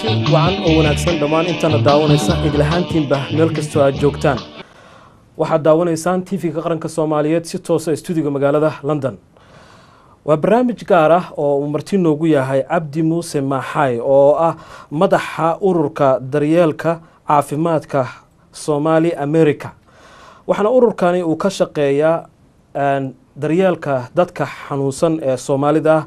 kulanti wacan oo wanaagsan dhammaan intana daawanaysa idlahaantiinba meel kastoo aad joogtaan waxaad daawanaysaan TV-ga qaranka Soomaaliyeed si toos ah studio magaalada London waa barnaamij gaar ah oo uu marti noogu yahay Cabdi Muuse Maxay oo ah madaxa ururka daryeelka caafimaadka Somali America waxaana ururkani uu ka shaqeeyaa daryeelka dadka xanuunsan ee Soomaalida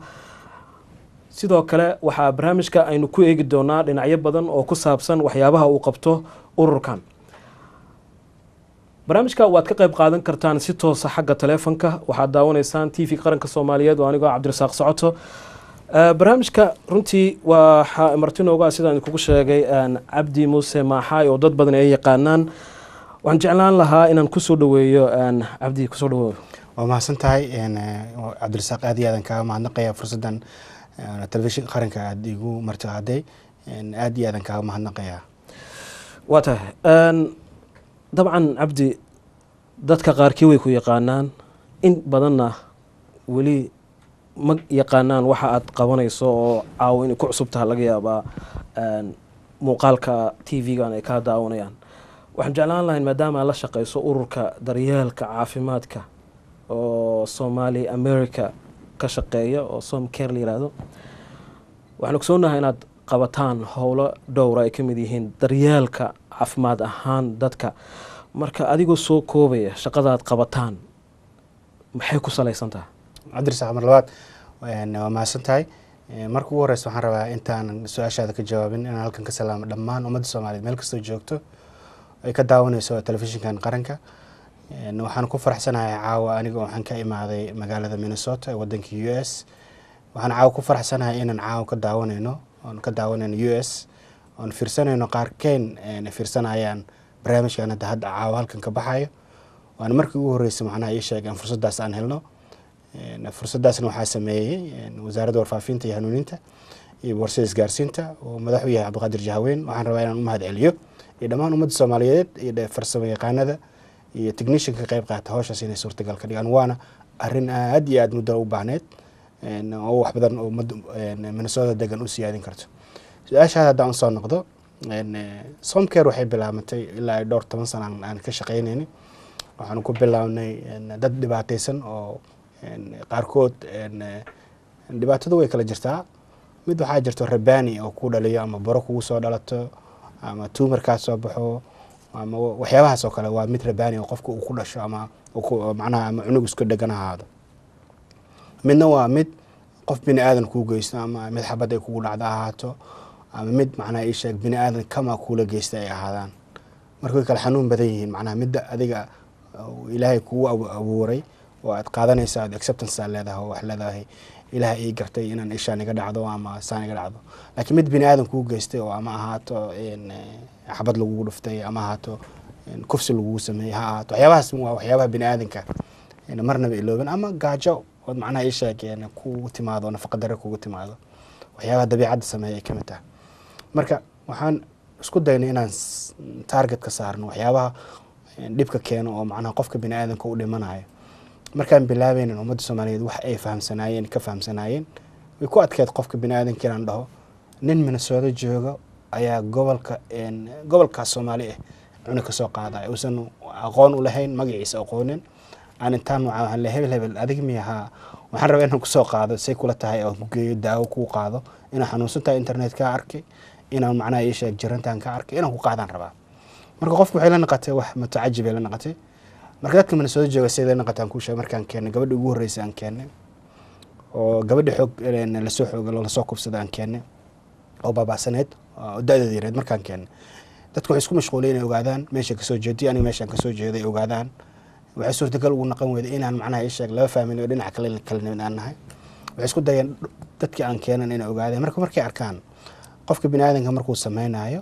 sidoo kale waxa barnaamijka aynu ku eegi doonaa dhinacyo badan oo ku saabsan waxyaabaha uu qabto ururkan barnaamijka waad ka qayb qaadan kartaan si toos ah xagga telefoonka waxaad daawanaysaan TV qaranka Soomaaliyeed oo anigoo Cabdirasaaq Socoto barnaamijka runtii waxa martinooga sidaan kugu sheegay Cabdi Muuse Maxay oo dad badan ay yaqaanaan waxaan jeclaan lahaa inaan ku soo dhaweeyo Cabdi ku soo dhaweeyo waa mahadsantahay Cabdirasaaq aad iyo aad ka mahadnaqaya fursadan telefishin qaranka aad igu martiqaaday aad iyo aad ka mahadnaqaya wata dabcan Cabdi dadka qaarkii way ku yaqaanaan in badanna wali ma yaqaanaan waxa aad qabanayso oo caawin ku cusubtahay laga yaabaa muuqaalka TV-ga ay ka daawanayaan waxaan jeclaan lahayn maadaama la shaqeyso ururka daryeelka caafimaadka oo Somali America ka shaqeeya oo Somcare la yiraahdo waxaan ogsoonahay inaad qabataan howlo dhowr ay kamid yihiin daryeelka caafimaad ahaan dadka marka adigoo soo koobaya shaqadaad qabataan maxay ku saleysan tahay Cabdirasaaq mar labaad waa mahadsantahay marka ugu horeysa waxaan rabaa intaan su'aashaada ka jawaabin inaan halkan ka salaamo dhammaan ummadda Soomaaliyeed meel kasta joogto ay ka daawanayso telefishinkan qaranka waxaan ku faraxsanahay caawa aniga waxaan ka imaaday magaalada Minnesota ee wadanka US waxaan caawa ku faraxsanahay inaan caawa ka daawanayno US on fiirsanayno qaarkeen fiirsanayaan barnaamijkan hadda caawa halkan ka baxayo waan markii ugu horeysay macnaha ay sheegeen fursadaas aan helno fursadaasna waxaa sameeyay wasaaradda warfaafinta iyo hanuuninta iyo warshada isgaarsiinta oo madaxu yahay Cabdiqaadir Jahaweyn waxaan rabaa inaan u mahad celiyo iyo dhammaan ummadda Soomaaliyeed iyo farsamo yaqaanada iyo technician ka qayb qaata hawshaas inay suurtagal ka dhigaan waana arrin aad iyo aad muddo u baahneed oo wax badan oo Minnesota degan u siyaadin karto su'aashaada haddaan soo noqdo Somcare waxay bilaabatay ilaa dhowr 10 sano aan ka shaqeynayni waxaan ku bilaabnay dad dhibaataysan oo qaarkood dhibaatadu way kala jirtaa mid waxaa jirto rabani oo ku dhaliyo ama baro kugu soo dhalato ama tumor ka soo baxo ama waxyaabahaas oo kale waa mid rabani oo qofku uu ku dhasho ama macnaha ama cunug isku dhaganaado midna waa mid qof bini aadan ku geysto ama mid xabad ay kugu dhacdo ahaato ama mid macnaha ay sheeg bini aadan kama kula geystay ay ahaadaan markay kala xanuun badan yihiin macnaha mid adiga Ilaahay kugu abuuray oo aad qaadanayso aad acceptance leedahay oo wax leedahay Ilaahay ay gartay inaan ishaan iga dhacdo ama saan iga dhacdo laakiin mid bini aadan ku geystay oo ama ahaato xabad lagu dhuftay ama ahaato kufsi lagu sameeyay ha ahaato waxyaabahaas waa waxyaabaha bini aadanka marnaba ilooban ama gaajo oo macnaha ay sheegeen ku timaado nafaqo darro kugu timaado waxyaabaha dabiicadda sameeyay kamid ah marka waxaan isku daynay inaan target ka saarno waxyaabaha dhibka keeno oo macnaha qofka bini aadanka u dhimanayo markaan bilaabayna ummadda Soomaaliyeed wax ay fahamsanaayeen way ku adkeed qofka bini aadanka inaan dhaho nin Minnesota jooga ayaa gobolka Soomaali cuna ka soo qaaday uusan aqoon u lahayn magaciisa aqoonin aan intaan waxaan la hebel adig miyaha waxaan rabaa inaan ku soo qaado say kula tahay oo ku geeyo daawo ku qaado inaan xanuunsantahay internet ka arkay inaan macnaha ay sheeg jirantaan ka arkay inaan ku qaadaan rabaa marka qofku waxay la naqatay wax mutacajib la naqatay marka dadka Minnesota jooga sidee naqataan ku sheeg markaan keenay gabadha ugu horeysay aan keenay oo gabadha xoog la soo kubsaday aan keenay oo babaasaneed oo da'dadeed markaan keenay dadku waxay isku mashquuleen inay ogaadaan meesha ka soo jeediyay aniga meeshaan ka soo jeeday ogaadaan waxay suurtagal ugu naqan weeday inaan macnaha ay sheeg laba family oo dhinac kale aan nahay waxay isku dayeen dadkii aan keenan inay ogaadaan markay arkaan qofka bini aadanka markuu sameeynayo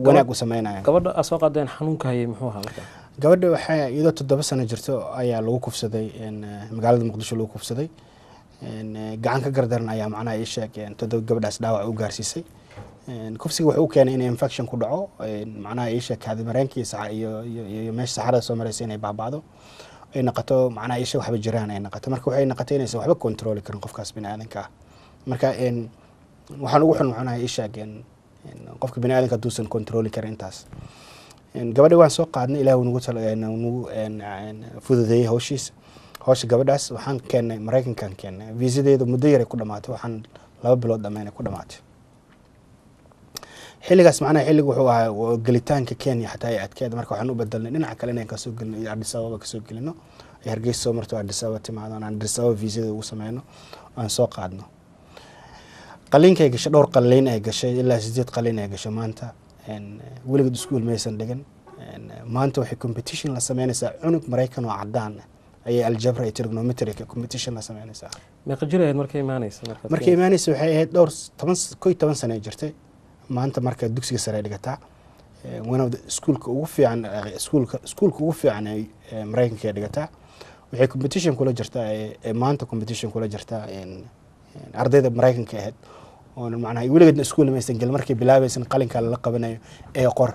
wanaag u sameeynayo gabadha asoo qadeen xanuunka hayay muxuu ahaa markaa gabadha waxay iyadoo 7 sano jirto ayaa lagu kufsaday magaalada Muqdisho lagu kufsaday gacan ka gardaran ayaa macnaha ay sheegeen 7 gabadhaas dhaawac u gaarsiisay kufsiga wuxuu keenay in infection ku dhaco macnaha ay sheegay mareenkii iyo meesha saxarada soo mareysay inay baabado ay naqato macnaha ay sheeg waxba jiraan ay naqato marka waxay naqatay inaysan waxba control karin qofkaas bini aadanka marka waxaan ugu xun macnaha ay sheegeen qofka bini aadanka haduusan controli karin intaas gabadha waan soo qaadnay ilaah nagu fududeeyey hawsha gabadhaas waxaan keennay maraykankan keennay viisadeedu muddo yar ay ku dhamaatay waxaan 2 bilood dhammaynay ku dhamaatay xilligaas macnaha xilligu wuxuu ahaa gelitaanka Kenya xataa ay adkeed marka waxaan u bedelnay dhinaca kale inaan ka soo galno Addis Ababa ka soo galno ay Hargeysa soo marto Addis Ababa timaadaan aan Addis Ababa viisada ugu sameeyno aan soo qaadno qaliinka ay gashay dhowr qaliin ay gashay ilaa 8 qaliin ay gashay maanta weligeed iskuul maysan dhigan maanta waxay competition la sameynaysaa cunug Mareykan oo cadaan ay algebra iyo trigonometry competition la sameynaysaa meeqa jir ahayd markay imaanaysa waxay ahayd dhowr 10 sano jirtay maanta marka dugsiga sare dhigataa one of the schoolka ugu fiican ee Mareykanka dhigataa waxay competition kula jirtaa maanta competition kula jirtaa ardayda Mareykanka ahayd oo macnaha weligeed iskuul maysan gal markay bilaabaysan qalinka la qabanayo qor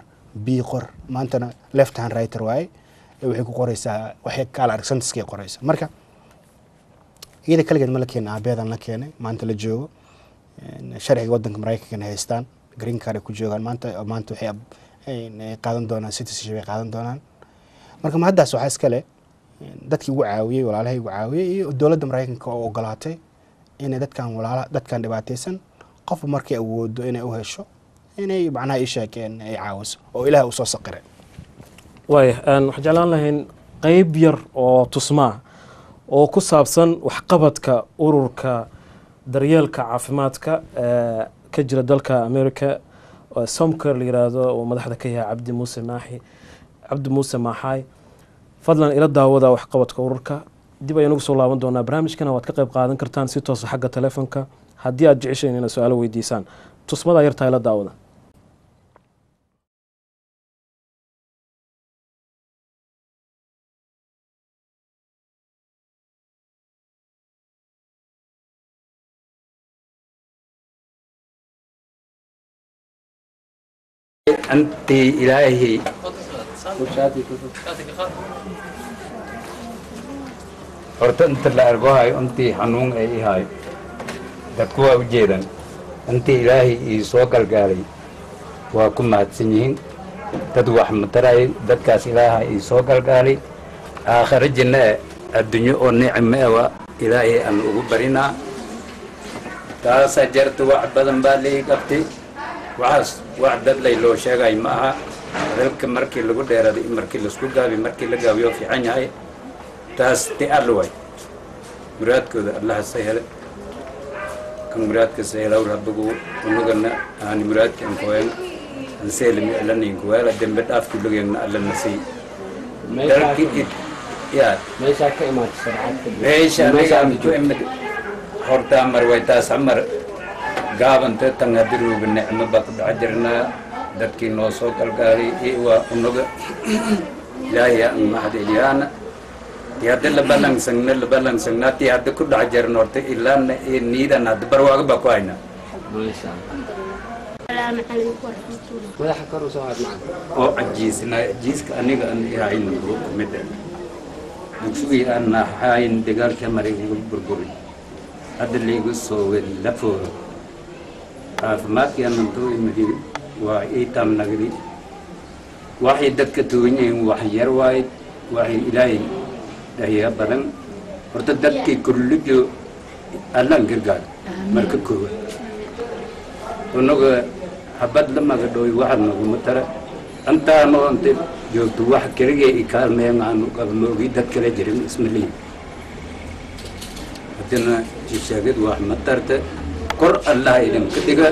b qor maantana left hand writer way waxay ku qoraysaa waxay kala aragsantiskay qoraysaa marka iyada kaligeed ma la keenay aabeedan la keenay maanta la joogo sharciga wadanka Mareykanka haystaan green card ku joogan maanta waxay qaadan doonaan citizenship ay qaadan doonaan marka ma haddaas waxa iska leh dadkii ugu caawiyay walaalahay ugu caawiyay iyo dawladda Mareykanka oo ogolaatay inay dadkan dhibaataysan qof markay awoodo inay u hesho inay macnaha ay sheekeen ay caawiso oo Ilaahay u soo saqiray waxaan jeclaan lahayn qayb yar oo tusmaa oo ku saabsan waxqabadka ururka daryeelka caafimaadka ka jira dalka America oo Somker la yiraahdo oo madaxda ka yahay Cabdi Muuse Maaxay fadlan ila daawada waxqabadka ururka dib ayaan ugu soo laaban doonaa barnaamijkana waad ka qayb qaadan kartaan si toos ah xagga telefoonka haddii aad jeceshayn inaad su'aalo weydiisaan tusmada yartaa ila daawada أنت إلهي horta inta la argo hay intii xanuun ay yahay dadku waa u jeedan intii ilaahay ii soo galgaalay waa ku mahadsan yihiin dad wax mataray dadkaas ilaahay ii soo galgaalay aakhira janna adduunyo oo nicmo ah ilaahay aan ugu barinaa taas jartu wax badan baa leey qabtay wax dad lay loo sheegay ma aha dalka markii lagu dheeraday markii la isku gaabi markii la gaabiyo fiican yahay taas ti alway muraadkooda Allah sayhal kan muraadka sayhal rabbugu unugana aan muraadkan kooyan an seelmi allanin kuwala dambe dhaafki lugayna alla nasi dalki ya meesha ka imaatay sarxadka meesha ku imid horta marway taas amar gaabanta tangadirooga nicmo baa ku dhacirna dadkii noo soo galgaalay waa unuga ilaahay aan mahadiyana hadda la balansagna tii hadda ku dhac jarno horta ilaana niidan hadda barwaaga baa ku hayna madaxa kor u soo aad macna oo cajiiska aniga aan yahayn kumid dugsigii aan nahayn dagaalka Mareykanka burburi hadda leegu soo weli la fooro caafimaadkii aan too imid waa iitam nagri waxay dadka tooyeen wax yar waay waxay ilaahay daya badan horta dadkii kulliyo allan gargaar marka koowa unaga habad lama gadooy waxa nagu matara antaano ante joogto wax kaliya i kaalmeen aan qabnoogi dad kale jirin ismaliin hadana sheegad wax matarta kor Allah idin ka diga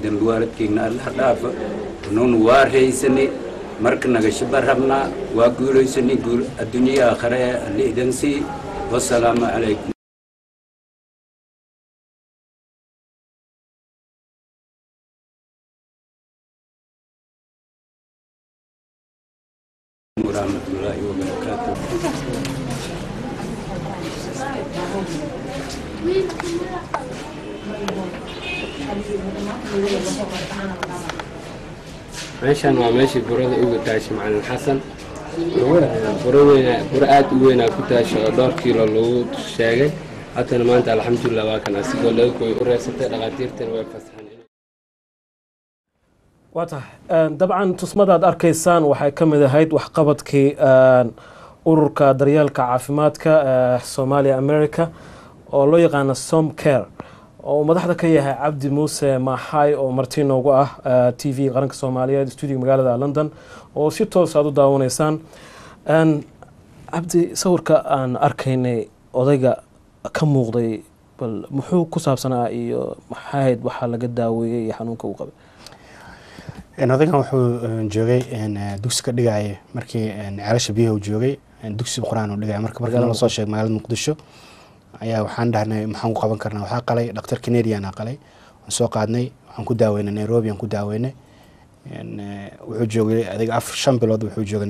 dembiyaalkiina Allah dhaafa nuun waa reysani marka naga shabarabna waa guulaysani guul adduunyo aakhire alle idan si wassalaamu calaykum warahmatullaahi wabarakaatuh meeshan waa meeshii burada ugu taashay macallin xasan buro aad u weyn ku taashay oo dhowr kiilo lagu sheegay haddana maanta alxamdulilah waa kan asigoo laga kooy u reersatay dhaqaatiirtan way fasaxeen waata dabcan tusmadaad arkaysaan waxay ka mid ahayd waxqabadkii ururka daryeelka caafimaadka Soomaaliya America oo loo yaqaan Somcare oo madaxda ka yahay Cabdi Muuse Maxay oo marti noogu ah TV qaranka Soomaaliyeed studio magaalada London oo si toos ah u daawaneysaan Cabdi sawirka aan arkaynay odayga ka muuqday bal muxuu ku saabsanaa iyo maxay waxa laga daaweeyay xanuunka uu qabay odaygan wuxuu joogay dugsi ka dhigay markii ceelasha biyaha uu joogay dugsi quraan uu dhigay markii la soo sheegay magaalada Muqdisho ayaa waxaan dhahnay maxaan ku qaban karnaa waxa qalay dhakhtar Canadian qalay aan soo qaadnay waxaan ku daaweynay Nairobi aan ku daaweynay wuxuu joogay adiga 5 bilood wuxuu joogay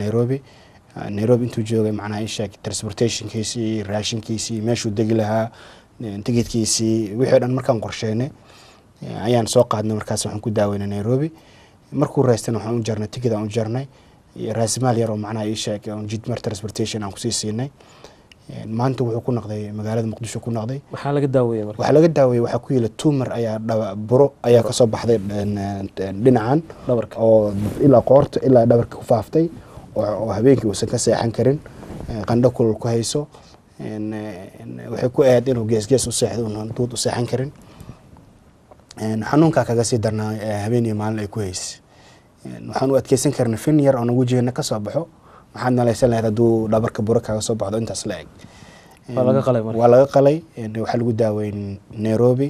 Nairobi intuu joogay macnaha ay sheeg transportation-kiisii raashinkiisii meeshuu degi lahaa tigidhkiisii wixii dhan markaan qorsheynay ayaan soo qaadnay markaas waxaan ku daaweynay Nairobi markuu raystana waxaan u jarnay tigidh aan u jarnay raasmaal yar oo macnaha ay sheeg aan jidmar transportation aan ku sii siinay maanta wuxuu ku noqday magaalada Muqdisho ku noqday waxa laga daaweeyay markaa waxa laga daaweeyay waxa ku yila tumor ayaa buro ayaa ka soo baxday dhinacan dhabarka oo ilaa qoorta ilaa dhabarka ku faaftay oo habeenkii uusan ka seexan karin qandho kulul ku hayso waxay ku aad inuu gees u seexdo oo duud u seexan karin xanuunka kaga sii darnaa habeenii maalin ay ku haysay waxaan u adkeysan karnaa fin yar oo nagu jeena ka soo baxo waxaan nalaysan lahayd hadduu dhabarka buro kaga soo baxdo intaas la eg waa laga qalay waxaa lagu daaweyn Nairobi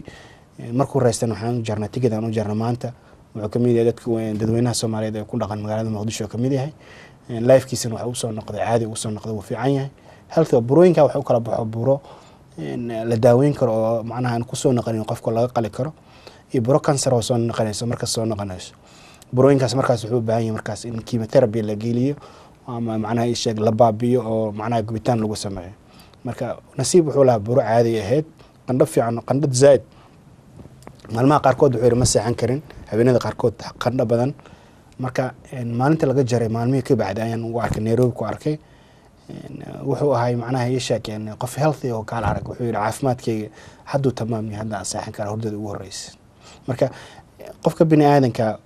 markuu raystana waxaan jarnay tigidh aan u jarnay maanta wuxuu ka mid yahay dadweynaha Soomaaliyeed ee ku dhaqan magaalada Muqdisho ka mid yahay lifekiisana waxa uu soo noqday caadi uu soo noqday wuu fiican yahay halka burooyinka waxa uu kala baxo buro la daaweyn karo oo macnaha aan ku soo noqonin qofka laga qali karo iyo buro cancer oo soo noqonayso marka soo noqonayso burooyinkaas markaas wuxuu u baahan yahay markaas in chemotherapy la geliyo ama macnaha sheeg la baabiyo oo macnaha gubitaan lagu sameeyo marka nasiib wuxuu lahaa buro caadi ahayd qandho fiican qandho zaid maalmaha qaarkood wuxuu ma seexan karin habeenada qaarkood qandho badan marka maalinta laga jaray maalmihii ka bacday ayaan ugu arkay Nairobi ku arkay wuxuu ahay macnaha sheeg qof healthy oo kaal arag wuxuu yiri caafimaadkayga hadduu tamaam yahay hadda seexan kara hurdada ugu horeysa marka qofka bini aadanka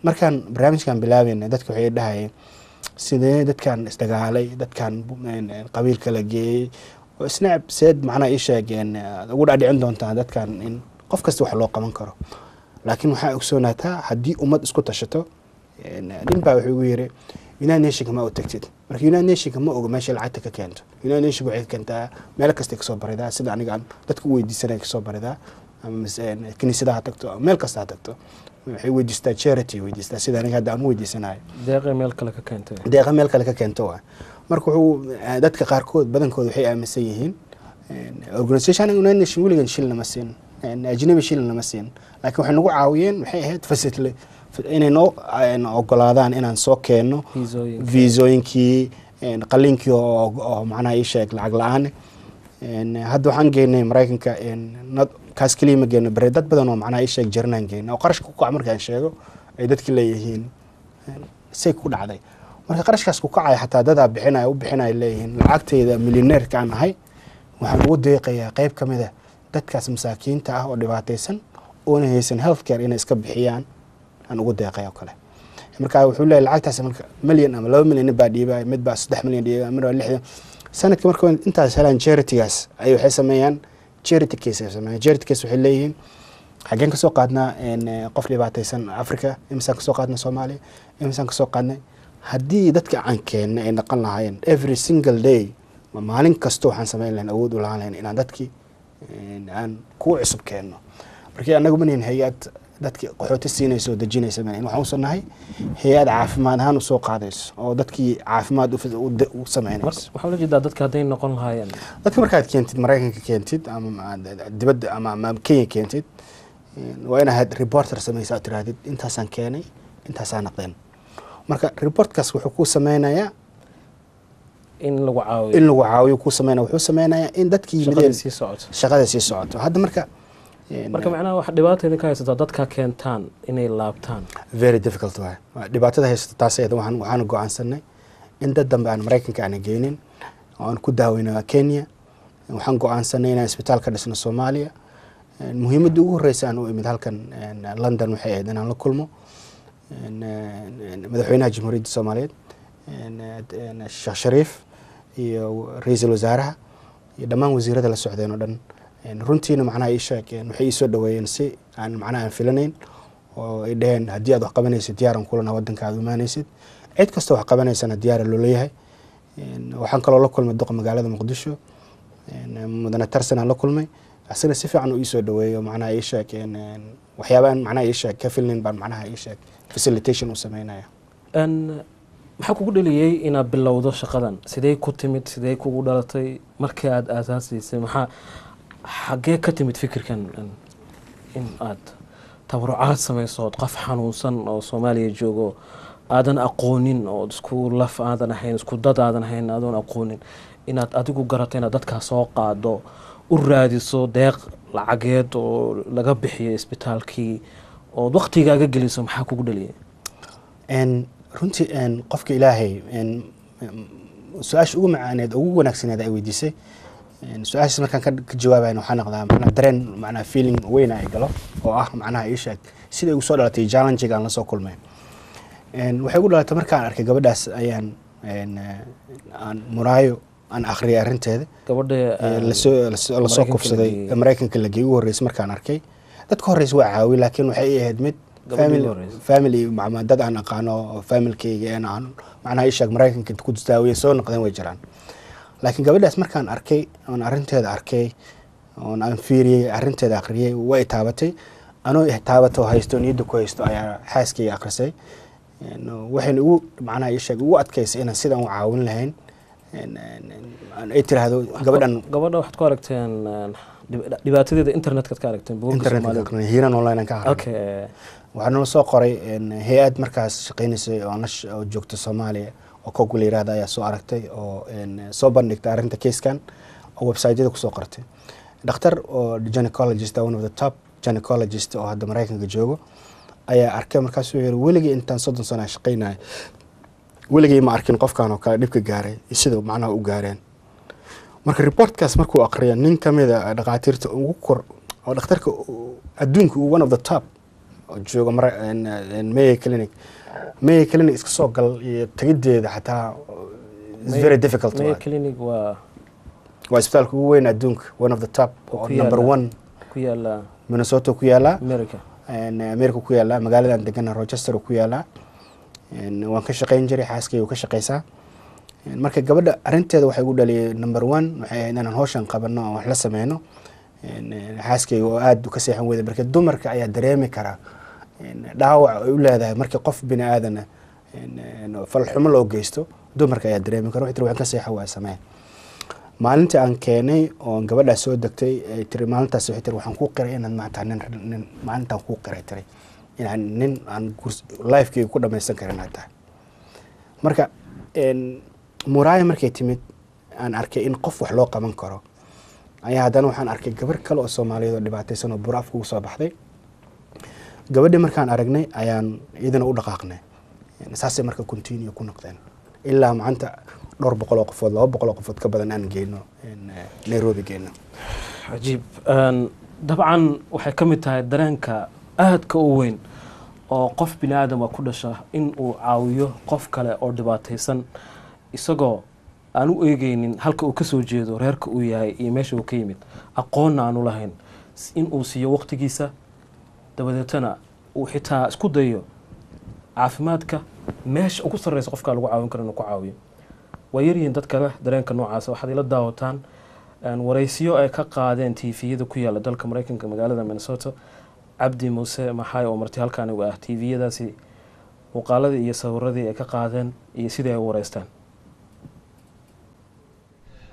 markaan barnaamijkan bilaabayna dadku waxay dhahayeen sidee dadkan isdagaalay dadkan qabiilka la geeyay oo isna seed macnaha ay sheegeen ugu dhacin doontaa dadkan in qof kasta wax loo qaban karo laakiin waxa ogsoonaata haddii ummad isku tashato nin baa wuxuu ugu yiri United Nations ma u tagtid marka United Nations ma oga meesha lacagta ka keento United Nations waxay keentaa meel kasta ka soo baridaa sida aniga dadku weydiisanay ka soo baridaa ama kaniisadaha tagto meel kasta tagto waxay weydiistaa charity weydiistaa sida aniga hadda aan weydiisanayo deeqa meel kale ka keento marka wuxuu dadka qaarkood badankooda waxay aaminsan yihiin organization United Nations weligan shilna ma siin ajnabi shilna ma siin laakiin waxay nagu caawiyeen waxay ahayd facility inay noo ogolaadaan inaan soo keeno viisooyinkii qalinkii oo macnaha ii sheeg lacag la'aan hadda waxaan geynay Mareykanka kaas kaliya ma geeno bare dad badan oo macnaha ii sheeg jirnaan geeno oo qarashka ku kac markaan sheego ay dadkii leeyihiin say ku dhacday marka qarashkaas ku kacay xataa dad bixinay leeyihiin lacagteeda milyaneerka aan ahay waxaan ugu deeqayaa qayb ka mid ah dadkaas masaakiinta ah oo dhibaataysan oo haysan healthcare inay iska bixiyaan aan ugu deeqayo kale marka wuxuu leeyahay lacagtaas marka milyan ama 2 milyan baa dhiibay mid baa 3 milyan dhiibay mid baa 6 sanadka marka intaas helaan charity-gaas ay waxay sameeyaan charity case waxay leeyihiin xageen ka soo qaadnaa qof dhibaataysan Afrika imsaan ka soo qaadnaa Soomaaliya imsaan ka soo qaadnay haddii dadka aan keenay ay naqan lahaayeen every single day maalin kasta waxaan sameyn lahayn awood u lahayn inaan dadkii aan ku cusub keeno markii anagu ma nihin hay'ad dadkii qaxooti siinayso dajinaysa ma waxaan u sanahay hay'ad caafimaad ahaan u soo qaadayso oo dadkii caafimaad u sameynayso waxa la jeedaa dadka haday noqon lahaayeen dadka markaad keentid Mareykanka keentid ama dibadda ama Kenya keentid waa inaad reporter samaysaa tiraadid intaasaan keenay intaasaan naqdeen marka reportkaas wuxuu ku sameynayaa in lagu caawiyo ku sameynaa wuxuu sameynayaa in dadkii shaqada sii socoto hadda marka macnaha wax dhibaatada ka haysata dadka keentaan inay laabtaan very difficult waa dhibaatada haysata taas ayada waxaan go'aansanay in dad dambe aan Mareykanka aan geynin oo aan ku daaweyno Kenya waxaan go'aansanay inaan isbitaal ka dhisno Soomaaliya muhiimadda ugu horeysa aan u imid halkan London waxay ahayd inaan la kulmo madaxweynaha jamhuuriyadda soomaaliyeed sheekh shariif iyo ra-iisul wasaaraha iyo dhammaan wasiirada la socdeen oo dhan runtiina macnaha ii sheegeen waxay ii soo dhaweeyeen si aan macnaha aan filanayn oo ay dhaheen haddii aad wax qabanaysid diyaaran kulana waddanka aad imaanaysid cid kastoo wax qabanaysana diyaara loo leeyahay waxaan kaloo la kulmay duqa magaalada muqdisho mudane tarsan aan la kulmay asina si fiican uu ii soo dhaweeyo macnaha ii sheegeen waxyaabaan macnaha ii sheeg ka filnayn baan macnaha ii sheeg facilitation u sameynaya maxaa kugu dhaliyey inaad bilowdo shaqadan sidee ku timid sidee kugu dhalatay markii aad aasaasiisay maxaa xaggee ka timid fikirkan in aad tabarucaad samayso ood qof xanuunsan oo soomaaliya joogo aadan aqoonin oo isku laf aadan ahayn isku dad aadan ahayn aadoon aqoonin inaad adigu garato inaad dadkaa soo qaado u raadiso deeq lacageed oo laga bixiyo isbitaalkii ood waqtigaaga geliso maxaa kugu dhaliyay runtii qofka ilaahay su-aasha ugu macaaneed ugu wanaagsaneed ay weydiisay su-aashaas markaan ka jawaabayn waxaa noqdaa macnaa dareen macnaa feeling weyn ay galo oo ah macnaha ii sheeg sida igu soo dhalatay challenge-ga aan la soo kulmay waxay ugu dhalatay markaan arkay gabadhaas ayaan aan muraayo aan akhriyay arrinteeda gabadha lasoo kufsaday maraykanka la geey ugu horreysay markaan arkay dadka horreysay waa caawi laakiin waxay ahayd mid family dad aan aqaano familkayga aan macnaha ii sheeg maraykanka ku daawiye soo noqdeen way jiraan laakiin gabadhaas markaan arkay oon arrinteeda arkay oon aan fiiriyey arrinteeda akhriyey way taabatay anoo taabato haysto niyadda ku haysto ayaa xaaskayga akhrisay waxayna ugu macnaha ii sheeg ugu adkaysay inaan sidaan u caawin lahayn ay tiraahdo gabadha waxaad ku aragteen dhibaatadeeda internetka ka aragteen hiiran online ka arkay waxaa nala soo qoray hay-ad markaas shaqaynaysay oo joogta Soomaaliya oo koogu la yiraahdo ayaa soo aragtay oo soo bandhigtay arrinta keeskan oo website-yada ku soo qortay dhakhtar oo gynecologist one of the top gynecologist oo hadda Mareykanka joogo ayaa arkay markaas uu yiri weligii intaan 30 sano shaqaynay weligii ma arkin qofkan oo kale dhibka gaaray sida macnaha u gaareen marka reportkaas markuu aqriyo nin kamid ah dhaqaatiirta ugu kor oo dhakhtarka adduunka one of the top oo jooga Mayo Clinic iska soo gal iyo tagideeda xataa is very difficult. Mayo Clinic waa isbitaalka ugu weyn adduunka one of the top number 1 ku yaala Minnesota ku yaala America ku yaala magaalada degan Rochester ku yaala waan ka shaqayn jiray xaaskayga ka shaqaysaa marka gabadha arinteeda waxay ugu dhaliyay number 1 waxay ahayd inaan hawshan qabano oo wax la sameeyno xaaskayga oo aad u ka seexan weeday marka dumarka ayaa dareemi kara dhaawac ay u leedahay marka qof bini aadan fal xumo loo geysto dumarka ayaa dareemi kara waxay ka seexan waa sameey maalintii aan keenay oo gabadha soo degtay ay tiri maalintaas waxay tiri waxaan ku qiray inaan maanta nin maalintan ku qiray tiri inaan nin aan life-kii ku dhamaysan karin tahay marka muraaya markay timid aan arkay in qof wax loo qaban karo ayaa haddana waxaan arkay gabar kale oo Soomaaliyeed oo dhibaataysan oo buraaf ugu soo baxday gabadhii markaan aragnay ayaan idina u dhaqaaqnay saasay marka continue ku noqdeen ilaa maanta dhowr boqol oo qofood 200 qofood ka badan aan geeyno Nairobi geeyno ajiib dabcan waxay kamid tahay dareenka aadka u weyn oo qof bini aadam ku dhasha in uu caawiyo qof kale oo dhibaataysan isagoo aan u eegaynin halka uu ka soo jeedo reerka uu yahay iyo meesha uu ka yimid aqoon aan u lahayn in uu siiyo waqtigiisa dabadeetana uu xitaa isku dayo caafimaadka meesha ugu sarreysa qofka lagu caawin karo inuu ku caawiyo way yaryihiin dadka leh dareenka noocaas waxaad ila daawataan waraysiyo ay ka qaadeen TV-yada ku yaala dalka Mareykanka magaalada Minnesota Abdi Muuse Maxay oo marti halkaan ugu ah TV-yadaasi muuqaaladii iyo sawiradii ay ka qaadeen iyo sidii ay wareystaan.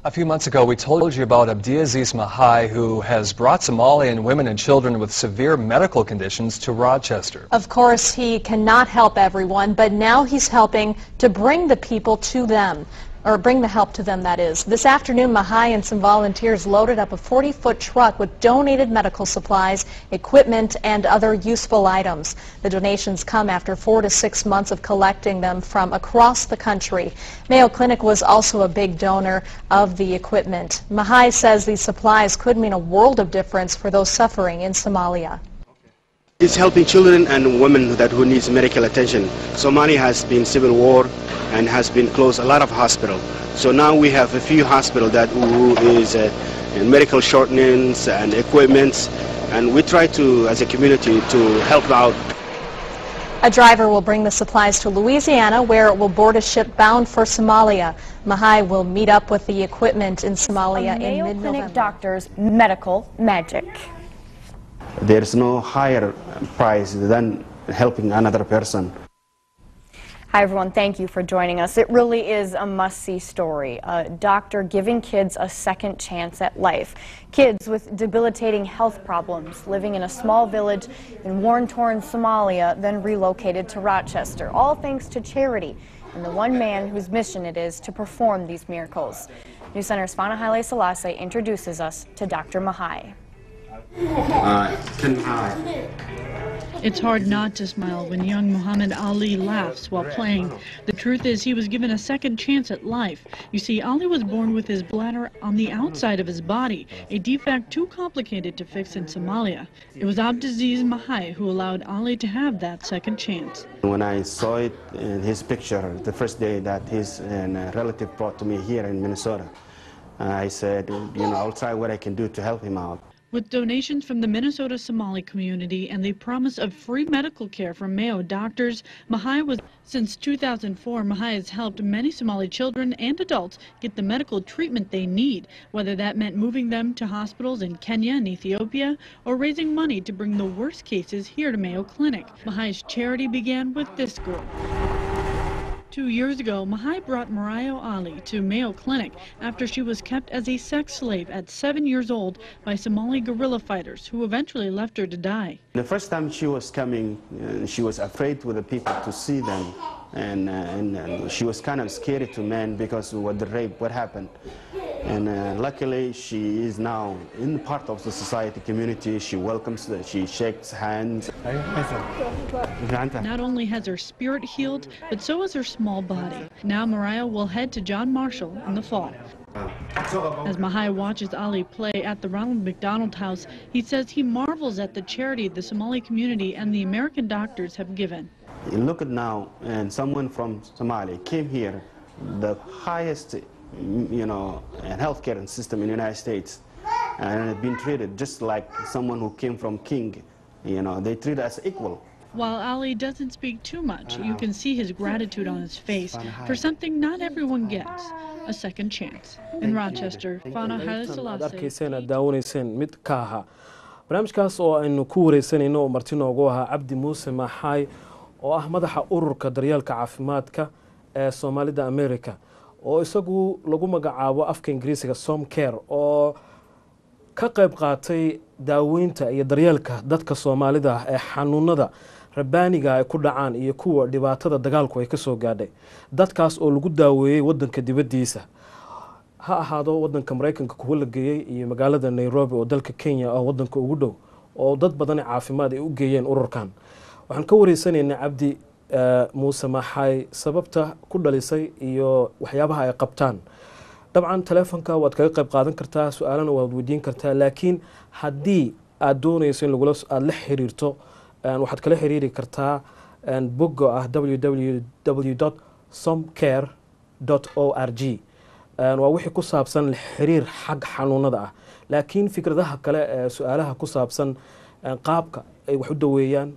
A few months ago, we told you about Abdiaziz Mahai, who has brought Somalian women and children with severe medical conditions to Rochester. Of course, he cannot help everyone, but now he's helping to bring the people to them, or bring the help to them, that is. This afternoon, Mahai and some volunteers loaded up a 40-foot truck with donated medical supplies, equipment, and other useful items. The donations come after 4 to 6 months of collecting them from across the country. Mayo Clinic was also a big donor of the equipment. Mahai says these supplies could mean a world of difference for those suffering in Somalia. It's helping children and women who needs medical attention. Somalia has been civil war and has been closed a lot of hospitals. So now we have a few hospitals that who is medical shortenings and equipment, and we try to, as a community, to help out. A driver will bring the supplies to Louisiana, where it will board a ship bound for Somalia. Mahai will meet up with the equipment in Somalia in Mayo mid-November. Clinic doctors' medical magic. There's no higher price than helping another person. Hi everyone, thank you for joining us. It really is a must-see story. A doctor giving kids a second chance at life. Kids with debilitating health problems living in a small village in war-torn Somalia, then relocated to Rochester, all thanks to charity and the one man whose mission it is to perform these miracles. News Center's Fana Haile Selassie introduces us to Dr. Mahai. It's hard not to smile when young Muhammad Ali laughs while playing. The truth is he was given a second chance at life. You see, Ali was born with his bladder on the outside of his body, a defect too complicated to fix in Somalia. It was Abdiaziz Mahai who allowed Ali to have that second chance. When I saw it in his picture the first day that his relative brought to me here in Minnesota, I said, I'll try what I can do to help him out. With donations from the Minnesota Somali community and the promise of free medical care from Mayo doctors, Mahai was, since 2004, Mahai has helped many Somali children and adults get the medical treatment they need, whether that meant moving them to hospitals in Kenya and Ethiopia or raising money to bring the worst cases here to Mayo Clinic. Mahai's charity began with this group. 2 years ago, Mahai brought Mariah Ali to Mayo Clinic after she was kept as a sex slave at 7 years old by Somali guerrilla fighters who eventually left her to die. The first time she was coming, she was afraid with the people to see them, and she was kind of scary to men because of the rape, what happened. And luckily, she is now in part of the society community. She welcomes them, she shakes hands. Not only has her spirit healed, but so has her small body. Now Mariah will head to John Marshall in the fall. As Mahai watches Ali play at the Ronald McDonald House, he says he marvels at the charity the Somali community and the American doctors have given. Look at now, and someone from Somalia came here, the highest healthcare system in the United States, and been treated just like someone who came from King. They treat us equal. While Ali doesn't speak too much, you can see his gratitude on his face for something not everyone gets, a second chance. In Rochester, Fana Haile Selassie. Daawaneyseen mid ka ahaa barnaamijkaas oo aynu ku wareysanayno oo marti noogu ahaa Cabdi Muuse Mahai oo ah madaxa ururka daryeelka caafimaadka ee Soomaalida America oo isagu lagu magacaabo afka Ingiriisiga Somcare oo ka qayb qaatay daaweynta iyo daryeelka dadka Soomaalida ee xanuunada rabaaniga ay ku dhacaan iyo kuwa dhibaatada dagaalku ay ka soo gaadhay dadkaas oo lagu daaweeyay wadanka dibadiisa ha ahaado wadanka Mareykanka kuwa la geeyay iyo magaalada Nairobi oo dalka Kenya oo wadanka ugu dhow oo dad badan caafimaad ay u geeyeen ururkan waxaan ka wareysanaynaa Cabdi Muuse Mahai sababta ku dhalisay iyo waxyaabaha ay qabtaan dabcan telefonka waad kaga qayb qaadan kartaa su'aalana waad weydiin kartaa laakiin haddii aad doonayso in aad la xiriirto waxaad kala xiriiri kartaa bogga ah www.somcare.org waa wixii ku saabsan xiriir xag xanuunada ah laakiin fikradaha kale ee su'aalaha ku saabsan qaabka ay wax u daweeyaan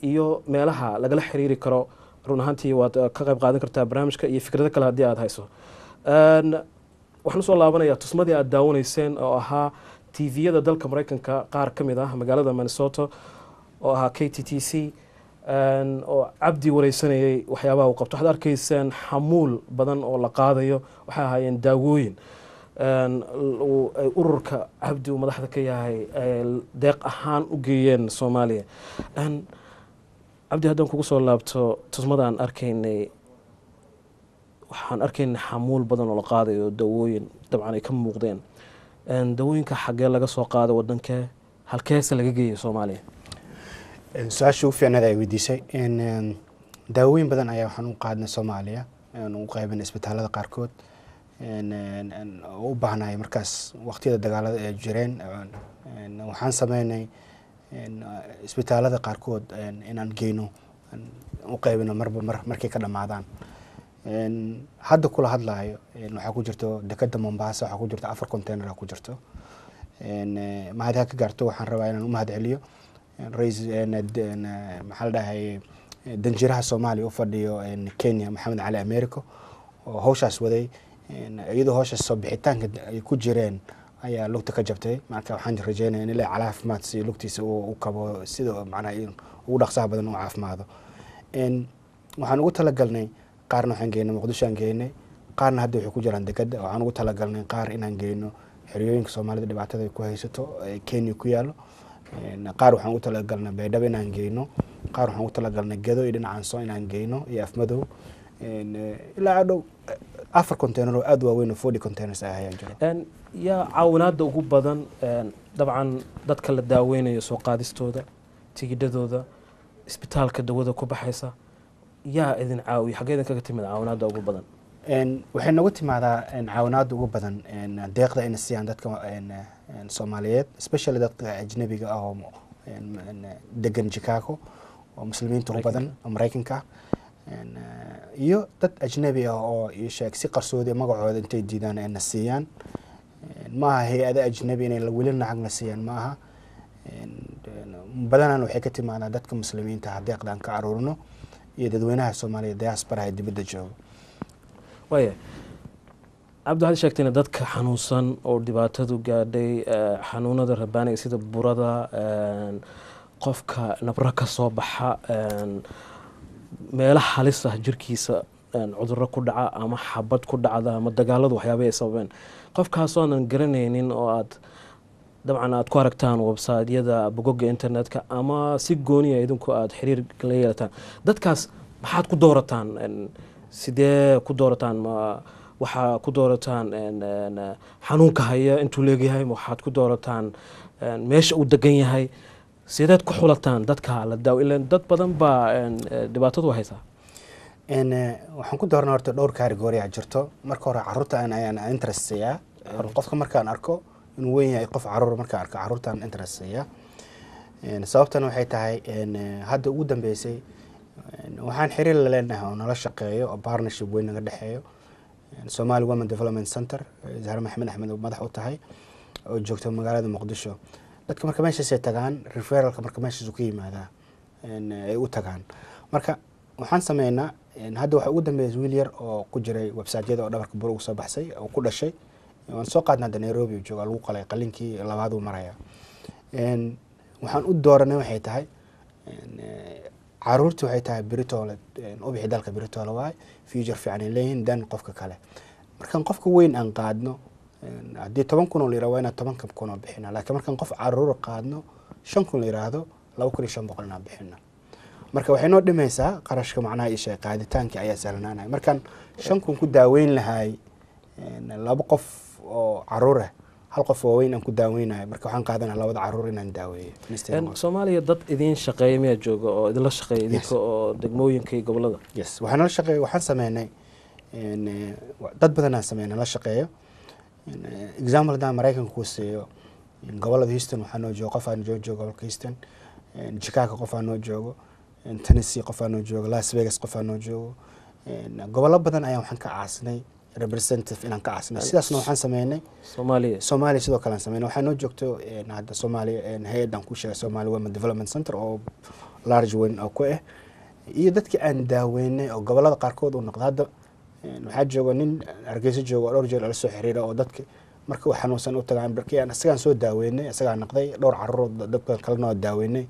iyo meelaha lagala xiriiri karo run ahaantii waad ka qayb qaadan kartaa barnaamijka iyo fikrado kale haddii aad hayso waxaan soo laabanayaa tusmadii aad daawanayseen oo ahaa TV-yada dalka Mareykanka qaar ka mid ah magaalada Minnesota oo ahaa KTTC oo Cabdi wareysanayay waxyaabaha uu qabto waxaad arkaysaan xamuul badan oo la qaadayo waxay ahaayeen daawooyin ururka Cabdi uu madaxda ka yahay deeq ahaan u geeyeen Soomaaliya Cabdi haddaan kugu soo laabto tusmadaan arkaynay waxaan arkaynay xamuul badan oo la qaadayo daawooyin dabcan ay ka muuqdeen daawooyinka xagee laga soo qaado wadanka halkeesa laga geeyay Soomaaliya su-aasha u fiicnada ay weydiisay daawooyin badan ayaa waxaan u qaadnay Soomaaliya u qaybinay isbitaalada qaarkood u baahnaay markaas waqtiyada dagaalada ay jireen waxaan sameynay isbitaalada qaarkood inaan geyno u qaybino markay ka dhammaadaan. hadda kula hadlaayo waxaa ku jirto dekada Mombasa waxaa ku jirto 4 container ku jirto mahad ka gaarto waxaan rabaa inaan u mahad celiyo maxaa la dhahay danjiraha Soomaaliya u fadhiyo Kenya Maxamed Cali Americo oo hawshaas waday iyadoo hawshaas soo bixitaanka ay ku jireen ayaa lugta ka jabtay marka waxaan rajeynayaa in ilaa caafimaad si lugtiisa uu kabo sida macnaha ugu dhaqsaha badan oo caafimaado waxaan ugu talagalnay qaarna waxaan geynay Muqdisho aan geynay qaarna hadda waxay ku jiraan dekada waxaan ugu talagalnay qaar inaan geyno xeriyooyinka Soomaalida dhibaatada ay ku haysato Kenya ku yaalo qaar waxaan ugu talagalnay Baydhabo inaan geyno qaar waxaan ugu talagalnay Gedo iyo dhinacan soo inaan geyno iyo Afmadow ilaa dhow 4 container oo aad waaweyn oo 40 containers ah ayaan jiro ya caawinaada ugu badan dabcan dadka la daaweynayo soo qaadistooda tigidhadooda isbitaalka dawada ku baxaysa yaa idin caawiyo xageedan kaga timid caawinaada ugu badan waxay nagu timaadaa caawinaada ugu badan deeqda in siiyaan dadka Soomaaliyeed especially dadka ajnabiga ah oo degan Chicago oo muslimiinta ugu badan oo Mareykanka iyo dad ajnabi ah oo sheeg si qarsoodi magacooda intay diidaan in siiyaan maaha hay'ada ajnabi inay weli lacag siiyaan maaha badanaan waxay ka timaadaa dadka muslimiinta ah deeqdan ka aruurno iyo dadweynaha Soomaaliyeed diaspora ee dibadda jooga waya abdu hal sheegtayna dadka xanuunsan oo dhibaatadu gaadhay xanuunada rabaaniga sida burada qofka nabra ka soo baxa meelaha halis ah jirkiisa cudurro ku dhaca ama xabad ku dhacda ama dagaaladu waxyaabo ay sababeen qofkaas oo aan garanaynin oo aad dabcan aad ku aragtaan website-yada bogogga internetka ama si gooni ah idinku aad xiriir la yeelataan dadkaas maxaad ku doorataan sidee ku doorataan waxa ku doorataan xanuunka haya intuu leeyahay waxaad ku doorataan meesha uu degan yahay sideed ku xulataan dadka la daaw ilaa dad badan baa dhibaatadu haysa waxaan ku dooranaa horta dhowr category ah jirto marka hore carruurta ayaan interest siyaa qofka markaan arko inuu weyn yahay qof carruur markaan arko carruurtaan interest siyaa sababtan waxay tahay hadda ugu dambeysay waxaan xiriir la leenahay oo nala shaqeeyo oo partnership weyn naga dhaxeeyo Somali Women Development Center Zahra Maxamed Axmed oo madax u tahay oo joogto magaalada Muqdisho dadka marka meesha ay tagaan referralka marka meesha uu ka yimaada ay u tagaan marka waxaan sameeynaa hadda waxa ugu dambeeyay wiil yar oo ku jiray website-yada oo dhabarka bur ugu soo baxsay oo ku dhashay waan soo qaadnaa Nairobi jooga lagu qalay qalinkii labaad uu maraya waxaan u dooranay waxay tahay carruurtu waxay tahay Britole oo bixi dalka Britole waay future fiican leeyihiin dan qofka kale markan qofka weyn aan qaadno hadii 10,000 lira waa inaan 10,000 bixina laakiin markan qof carruur qaadno 5,000 liraado 2,500 inaan bixina marka waxay noo dhimaysaa qarashka macnaha iyo shay qaaditaanka ayaa sahlanaanay markan 5,000 ku daaweyn lahay laba qof oo carruur ah hal qof oo weyn aan ku daaweynayo marka waxaan qaadanaa labada carruur inaan daaweeyo Soomaaliya dad idin shaqeeyo miyaa jooga oo idin la shaqeeyo idinka oo degmooyinka iyo gobolada yes waxaan la shaqeeyo waxaan sameeynay dad badan aan sameeynay la shaqeeyo example da Mareykanka ku siiyo gobolada Houston waxaa noo joogo qof aan joogo gobolka Houston Chicago qof aan noo joogo Tennessee qof aan noo joogo Las Vegas qof aan noo joogo gobollo badan ayaan waxaan ka caasnay representative inaan ka caasnay sidaasna waxaan sameeynay Soomaaliya sidoo kale aan sameeynay waxaa noo joogto hadda Soomaaliya hay'adan ku sheegay Somali Women Development Center oo large weyn oo ku ah iyo dadkii aan daaweynay oo gobollada qaarkood uu noqdo hadda waxaa jooga nin Hargeysa jooga dhowr jeer la soo xiriira oo dadka marka waxaan uusan u tagaan barkii aan asagaan soo daaweynay asagaan noqday dhowr carruur dadka kale oo daaweynay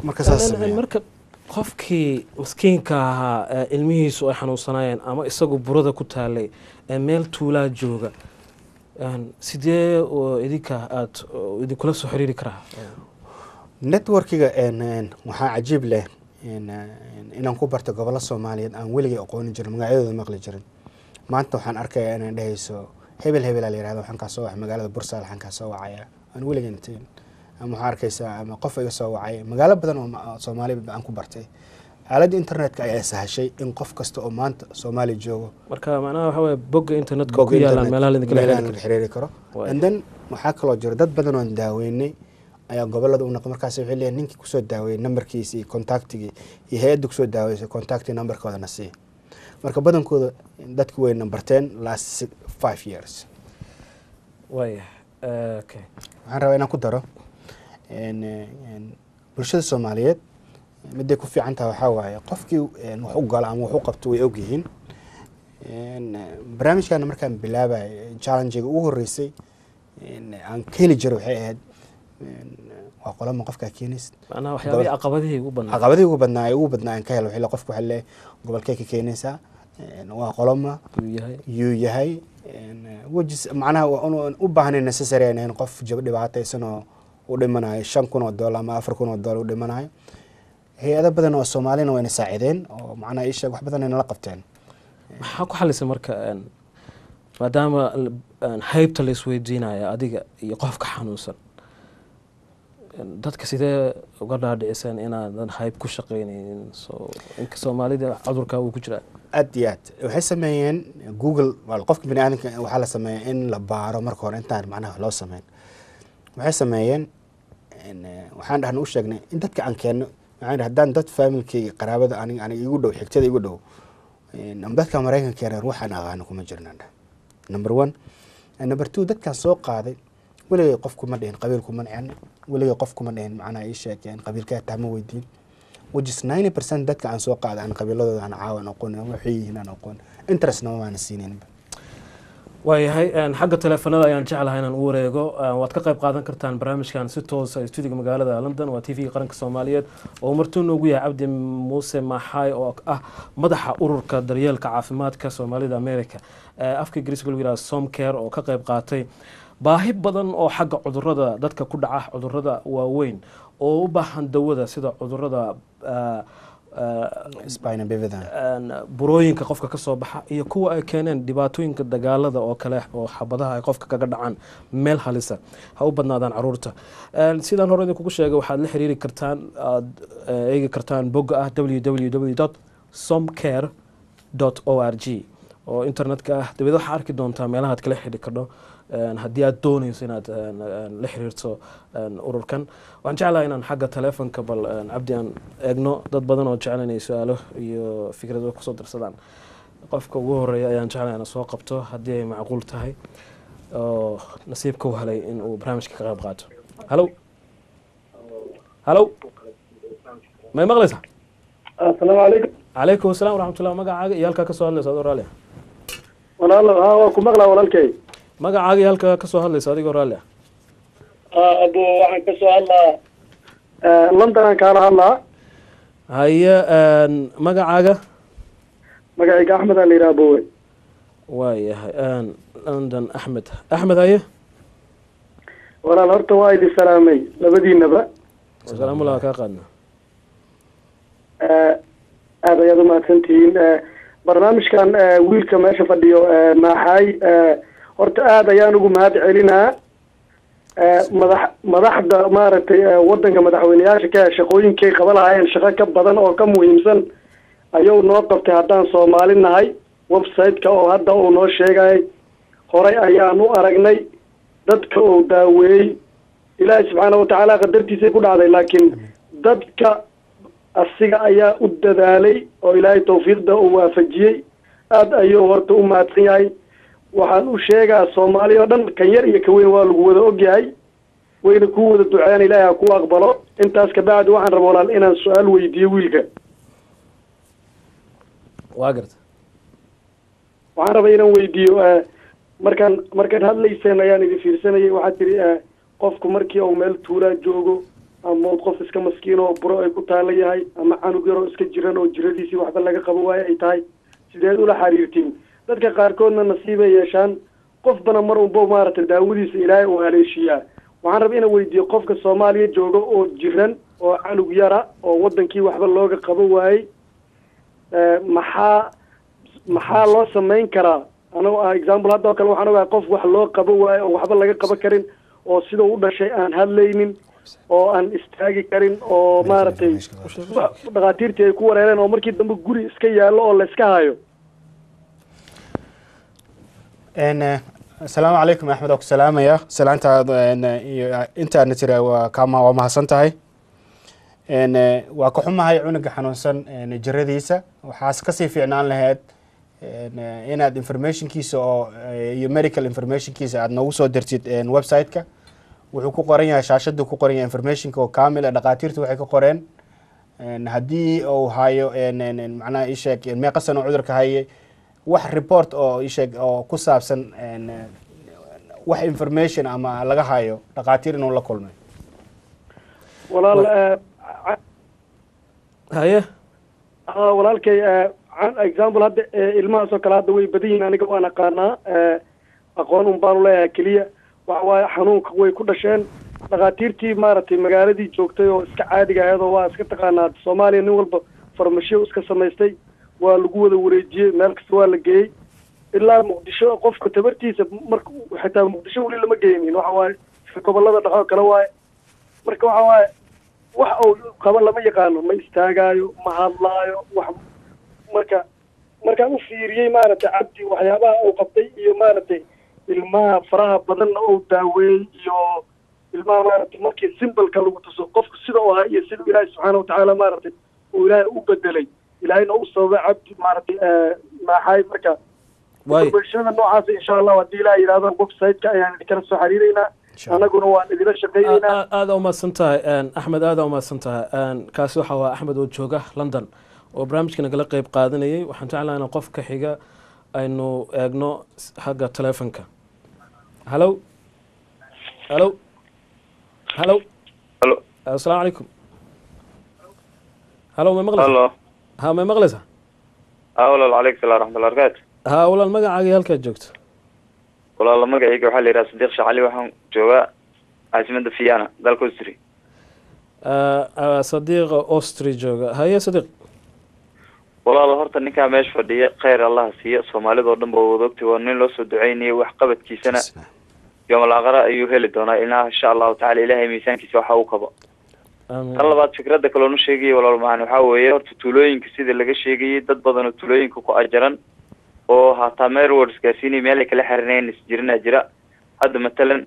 marka saas marka qofkii miskiinka ahaa ilmihiisu ay xanuunsanayeen ama isagu burada ku taalay meel tuulaa jooga sidee idinka aad idinkula soo xiriiri karaa networkiga waxaa cajiib leh inaan ku barto gobollo Soomaaliyeed aan weligay aqoon jirin magacyadooda maqli jirin maanta waxaan arkayaa inaan dhahayso hebel la yiraahdo waxaan ka soo wacay magaalada Bursaal waxaan ka soo wacaya aan weligay intiin ama waxaan arkaysaa ama qof iga soo wacay magaalo badan oo Soomaaliyeed aan ku bartay aaladda internetka ayaa sahashay in qof kasta oo maanta Soomaali joogo marka macnaha waxa way bogga internetka ku yaalaan meelaha la xiriiri karo and then waxaa kaloo jira dad badan oo daaweynay ayaa gobolada u noqon markaas waxay leeyihin ninkii kusoo daaweeyey numberkiisa iyo contactigii iyo hay-adda kusoo daaweysay contacti numberkoodana sii marka badankooda dadku way nambarteen last 5 years. waaya okay. waxaan rabaa inaan ku daro bulshada Soomaaliyeed miday ku fiican tahay waxaa waaye qofkii wax u gala ama wax u qabto way ogyihiin. barnaamijkan markaan bilaabay challenge-ga ugu horeysay aan keeni jiray waxay ahayd waa qolama qofka keenis macnaha waxyaabihii caqabadihii ugu badnaa aan ka helo wixii qofku waxa leeyahay gobolkee ka keenaysaa waa qolama yuu yahay wajis macnaha u baahnay necessary in qof dhibaataysan oo u dhimanayo $5,000 ama $4,000 u dhimanayo hay-ado badan oo Soomaalina wayna saacideen oo macnaha ay sheeg wax badan ay nala qabteen. maxaa ku xalisay marka maadaama haybta la isweydiinaya adiga iyo qofka xanuunsan dadka sidee uga dhaadhiciseen inaadan hayb ku shaqaynaynin inka Soomaalida cudurka uu ku jiraa aad iyo aad waxay sameeyeen Google wal qofka bini aadamka waxa la sameeyay in la baaro marka hore intaan macnaha loo sameeyay waxay sameeyeen waxaan dhahnay u sheegnay in dadka aan keenno waxaan haddaan dad family-kayga qaraabada aniga igu dhow xigtada igu dhow dadka Mareykanka keenay waxaan aqaan kuma jirnaa number 1 number 2 dadka soo qaaday waliga qofku ma dheen qabiilku ma nacaan waliga qofku ma dheen macnaha ay sheekeen qabiilka taama weydiin wajis 90% dadka aan soo qaaday aan qabiiladooda aan caawan aqoon waxay yihiin aan aqoon interestna ma aan siineen. waayahay xagga teleefanada ayaan jeclahay inaan u wareego waad ka qayb qaadan kartaan barnaamijkan si toos ah stuudiga magaalada London waa TV qaranka Soomaaliyeed oo martuu noogu yahay Cabdi Muuse Maxay oo ah madaxa ururka daryeelka caafimaadka Soomaalida America afka Ingiriisiga lagu yiraahdo Somcare oo ka qayb qaatay baahi badan oo xagga cudurrada dadka ku dhaca cudurrada waaweyn oo u baahan dawada sida cudurrada spina bifida burooyinka qofka ka soo baxa iyo kuwa ay keeneen dhibaatooyinka dagaalada oo kale oo xabadaha ay qofka kaga dhacaan meel halisa ha u badnaadaan caruurta sidaan hore idinku sheegay waxaad la xiriiri kartaan eegi kartaan bogga ah www.somcare.org oo internetka ah dabada waxaad arki doontaa meelaha aad kala xidhi karto haddii aad doonayso inaad la xiriirto ururkan waxaan jeclahay inaan xagga teleefonka bal Cabdi aan eegno dad badan oo jecel inay su'aalo iyo fikrado ku soo darsadaan qofka ugu horeeya ayaan jeclahay inaan soo qabto haddii ay macquul tahay oo nasiibka u helay in uu barnaamijka ka qayb qaato. halo ma maqlaysaa? assalaamu calaykum. calaykum assalaam waraxmatullahi magacaaga iyo halkaa ka soo hadlaysa adoo raali ah walaal waa ku maqlaa walaalkay magacaaga iyo halkaa ka soo hadlaysa adigoo raali ah abo waxaan ka soo hadlaa London aan kaala hadlaa haye magacaaga magacayga Axmed aan la yiraahdo waayahay London Axmed haye walaal horta waa idin salaamay labadiinaba salaamu alaykum ka qaadna aad ayaad u mahadsantihiin barnaamijkan wiilka meesha fadhiyo Maxay horta aad ayaan ugu mahad celinaa madaxda maaragtay wadanka madaxweynayaasha ka shaqooyinkay qabanayeen shaqo ka badan oo ka muhiimsan ayuu noo qabtay haddaan Soomaali nahay website-ka oo hadda uu noo sheegay horay ayaan u aragnay dadka uu daaweeyay Ilaahay subxaanahu wa ta'aala qadartiisa ku dhacday laakiin dadka asiga ayaa u dadaalay oo Ilaahay tawfiiqda uu waafajiyay aad ayuu horta u mahadsan yahay waxaan u sheegaa Soomaaliya dhan kan yar iyo ka weyn waa lagu wada ogyahay wayna ku wada duceen Ilaahay ku aqbalo intaas ka bacdi waxaan rabaa walaal inaan su'aal weydiiyo wiilka waagarta waxaan rabaa inaan weydiiyo markaan hadlayseen ayaan idin fiirsanayay waxaad tiri qofku markii uu meel tuulaa joogo ama qof iska maskiin oo buro ay ku taala yahay ama canug yar oo iska jiran oo jiradiisii waxba laga qabo waayo ay tahay sideed ula xiriirtiin dadka qaarkoodna nasiib ay yeeshaan qofbana mar unba maaragtay daawadiisa Ilaahay uu haleeshiyaa waxaan rabaa inaan weydiiyo qofka Soomaaliya jooga oo jiran oo canug yara oo wadankii waxba looga qabo waayay maxaa loo sameyn karaa anoo example hadda kale waxaan ogaa qof wax loo qabo waayo oo waxba laga qabo karin oo sida uu dhashay aan hadlaynin oo aan istaagi karin oo maaragtay dhaqaatiirtii ay ku wareereen oo markii dambe guri iska yaallo oo la iska hayo asalaamu calaykum axmed oo ku salaamaya salaantaada intaadna tira waa mahadsan tahay waa ka xumahay cunuga xanuunsan jiradiisa waxaas kasii fiicnaan lahayd inaad informationkiisa oo iyo medical informationkiisa aad noogu soo dirtid website-ka wuxuu ku qoran yahay shaashadu ku qoran yahay informationka oo kaamil ah dhaqaatiirtu waxay ka qoreen haddii uu hayo macnaha ii sheeg meeqa sano cudurka hayay wax report oo ii sheeg oo ku saabsan wax information ama laga hayo dhaqaatiir inuu la kulmay walaal haye walaalkay example hadda ilmahaas oo kale hadda way badan yihiin aniga waan aqaanaa aqoon un baanu leeyahay keliya waxa waaye xanuunka way ku dhasheen dhakhaatiirtii maaragtay magaaladii joogtay oo iska caadiga ahayd oo waa iska taqaanaa soomaaliya nin walba farmashiyo iska samaystay waa lagu wada wareejiyey meel kasta waa la geeyey ilaa muqdisho qofka tabartiisa marka xitaa muqdisho weli lama geynin waxa waaye gobolada dhaqo kale waaye marka waxa waaye wax uu qaba lama yaqaano ma istaagaayo ma hadlaayo wax markaan u fiiriyey maaragtay cabdi waxyaabaha uu qabtay iyo maaragtay ilmaha faraha badanna uu daaweeyey iyo ilmaha maaragtay markii simbalka lagu tuso qofku sida uu ahaa iyo siduu ilaahay subxaana watacaala maaragtay uu ilaahay u bedelay ilaahayna u sababay cabdi maaragtay maaxaay marka bulshada noocaas insha allah haddii ilaah yidhahdo website-ka ayaan idinkala soo xiriireynaa anaguna waan idila shaqayneynaa aada umahadsan tahay axmed aada umahadsan tahay kaasi waxa waa axmed oo jooga london oo barnaamijka nagala qeyb qaadanayay waxaan jeclaha inaan qofka xiga aynu eegno xagga telefonka hallo hallo hallo hallo assalaamu calaykum hallo ma maqlaysa hallo ha ma maqlaysa walaal calaykum salaam raxmatullahi barakaatu ha walaal magacaaga halkaad joogto walaal magacayga waxaa la yidhaha sadiiq shacali waxaan joogaa caasimada Vienna dalka Austria sadiiq Austria jooga haye sadiiq walaal horta ninkaa meesha fadhiya khayr allah siiyo soomaalida oo dhan baa wada ogtay waa nin loo soo duceynayay wax qabadkiisana yawm al-aakhira ayuu heli doonaa insha Allah ta'ala ilaahay miisaankiisa waxa uu qabo tan labaad fikradda kale oo sheegay walaal macaan waxa weeye horta tuulooyinka sida laga sheegay dad badan oo tuulooyinka ku ajaran oo hataa meel warskaasini meel kala xirneen isjirina jira hadda matalan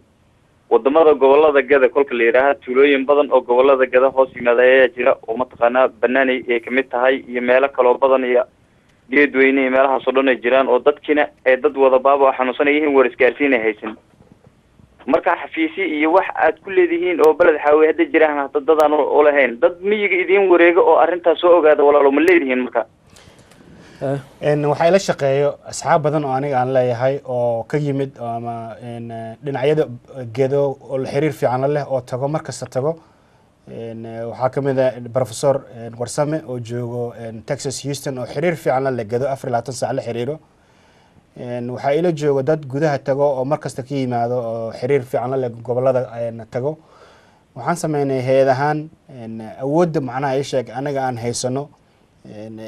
wadamada gobolada gada kolka la yiraahdo tuulooyin badan oo gobolada gada hoos yimaada ayaa jira oo mataqaanaa banaanay ay kamid tahay iyo meelo kale oo badan iyo geedweyne meelahaas oo dhan ay jiraan oo dadkina ay dad wada baaba xanuunsan yihiin warskaasini haysan marka xafiisi iyo wax aad ku leedihiin oo balad xawey hadda jiraan hada dadaan oo lahayn dad miyiga idin wareega oo arintaas soo ogaada walaalo ma leedihiin marka waxaa ila shaqeeyo asxaab badan oo aniga aan leeyahay oo ka yimid ama dhinacyada gedo oo xiriir fiican leh oo tago markasta tago waxaa ka mid ah professor warsame oo joogo Texas Houston oo xiriir fiican leh gedo 24 saac la xiriiro waxaa ila joogo dad gudaha tago oo markasta ka yimaado oo xiriir fiican leh gobolada tago waxaan sameynay hay'adahan awoodda macnaha ay sheeg anaga aan haysano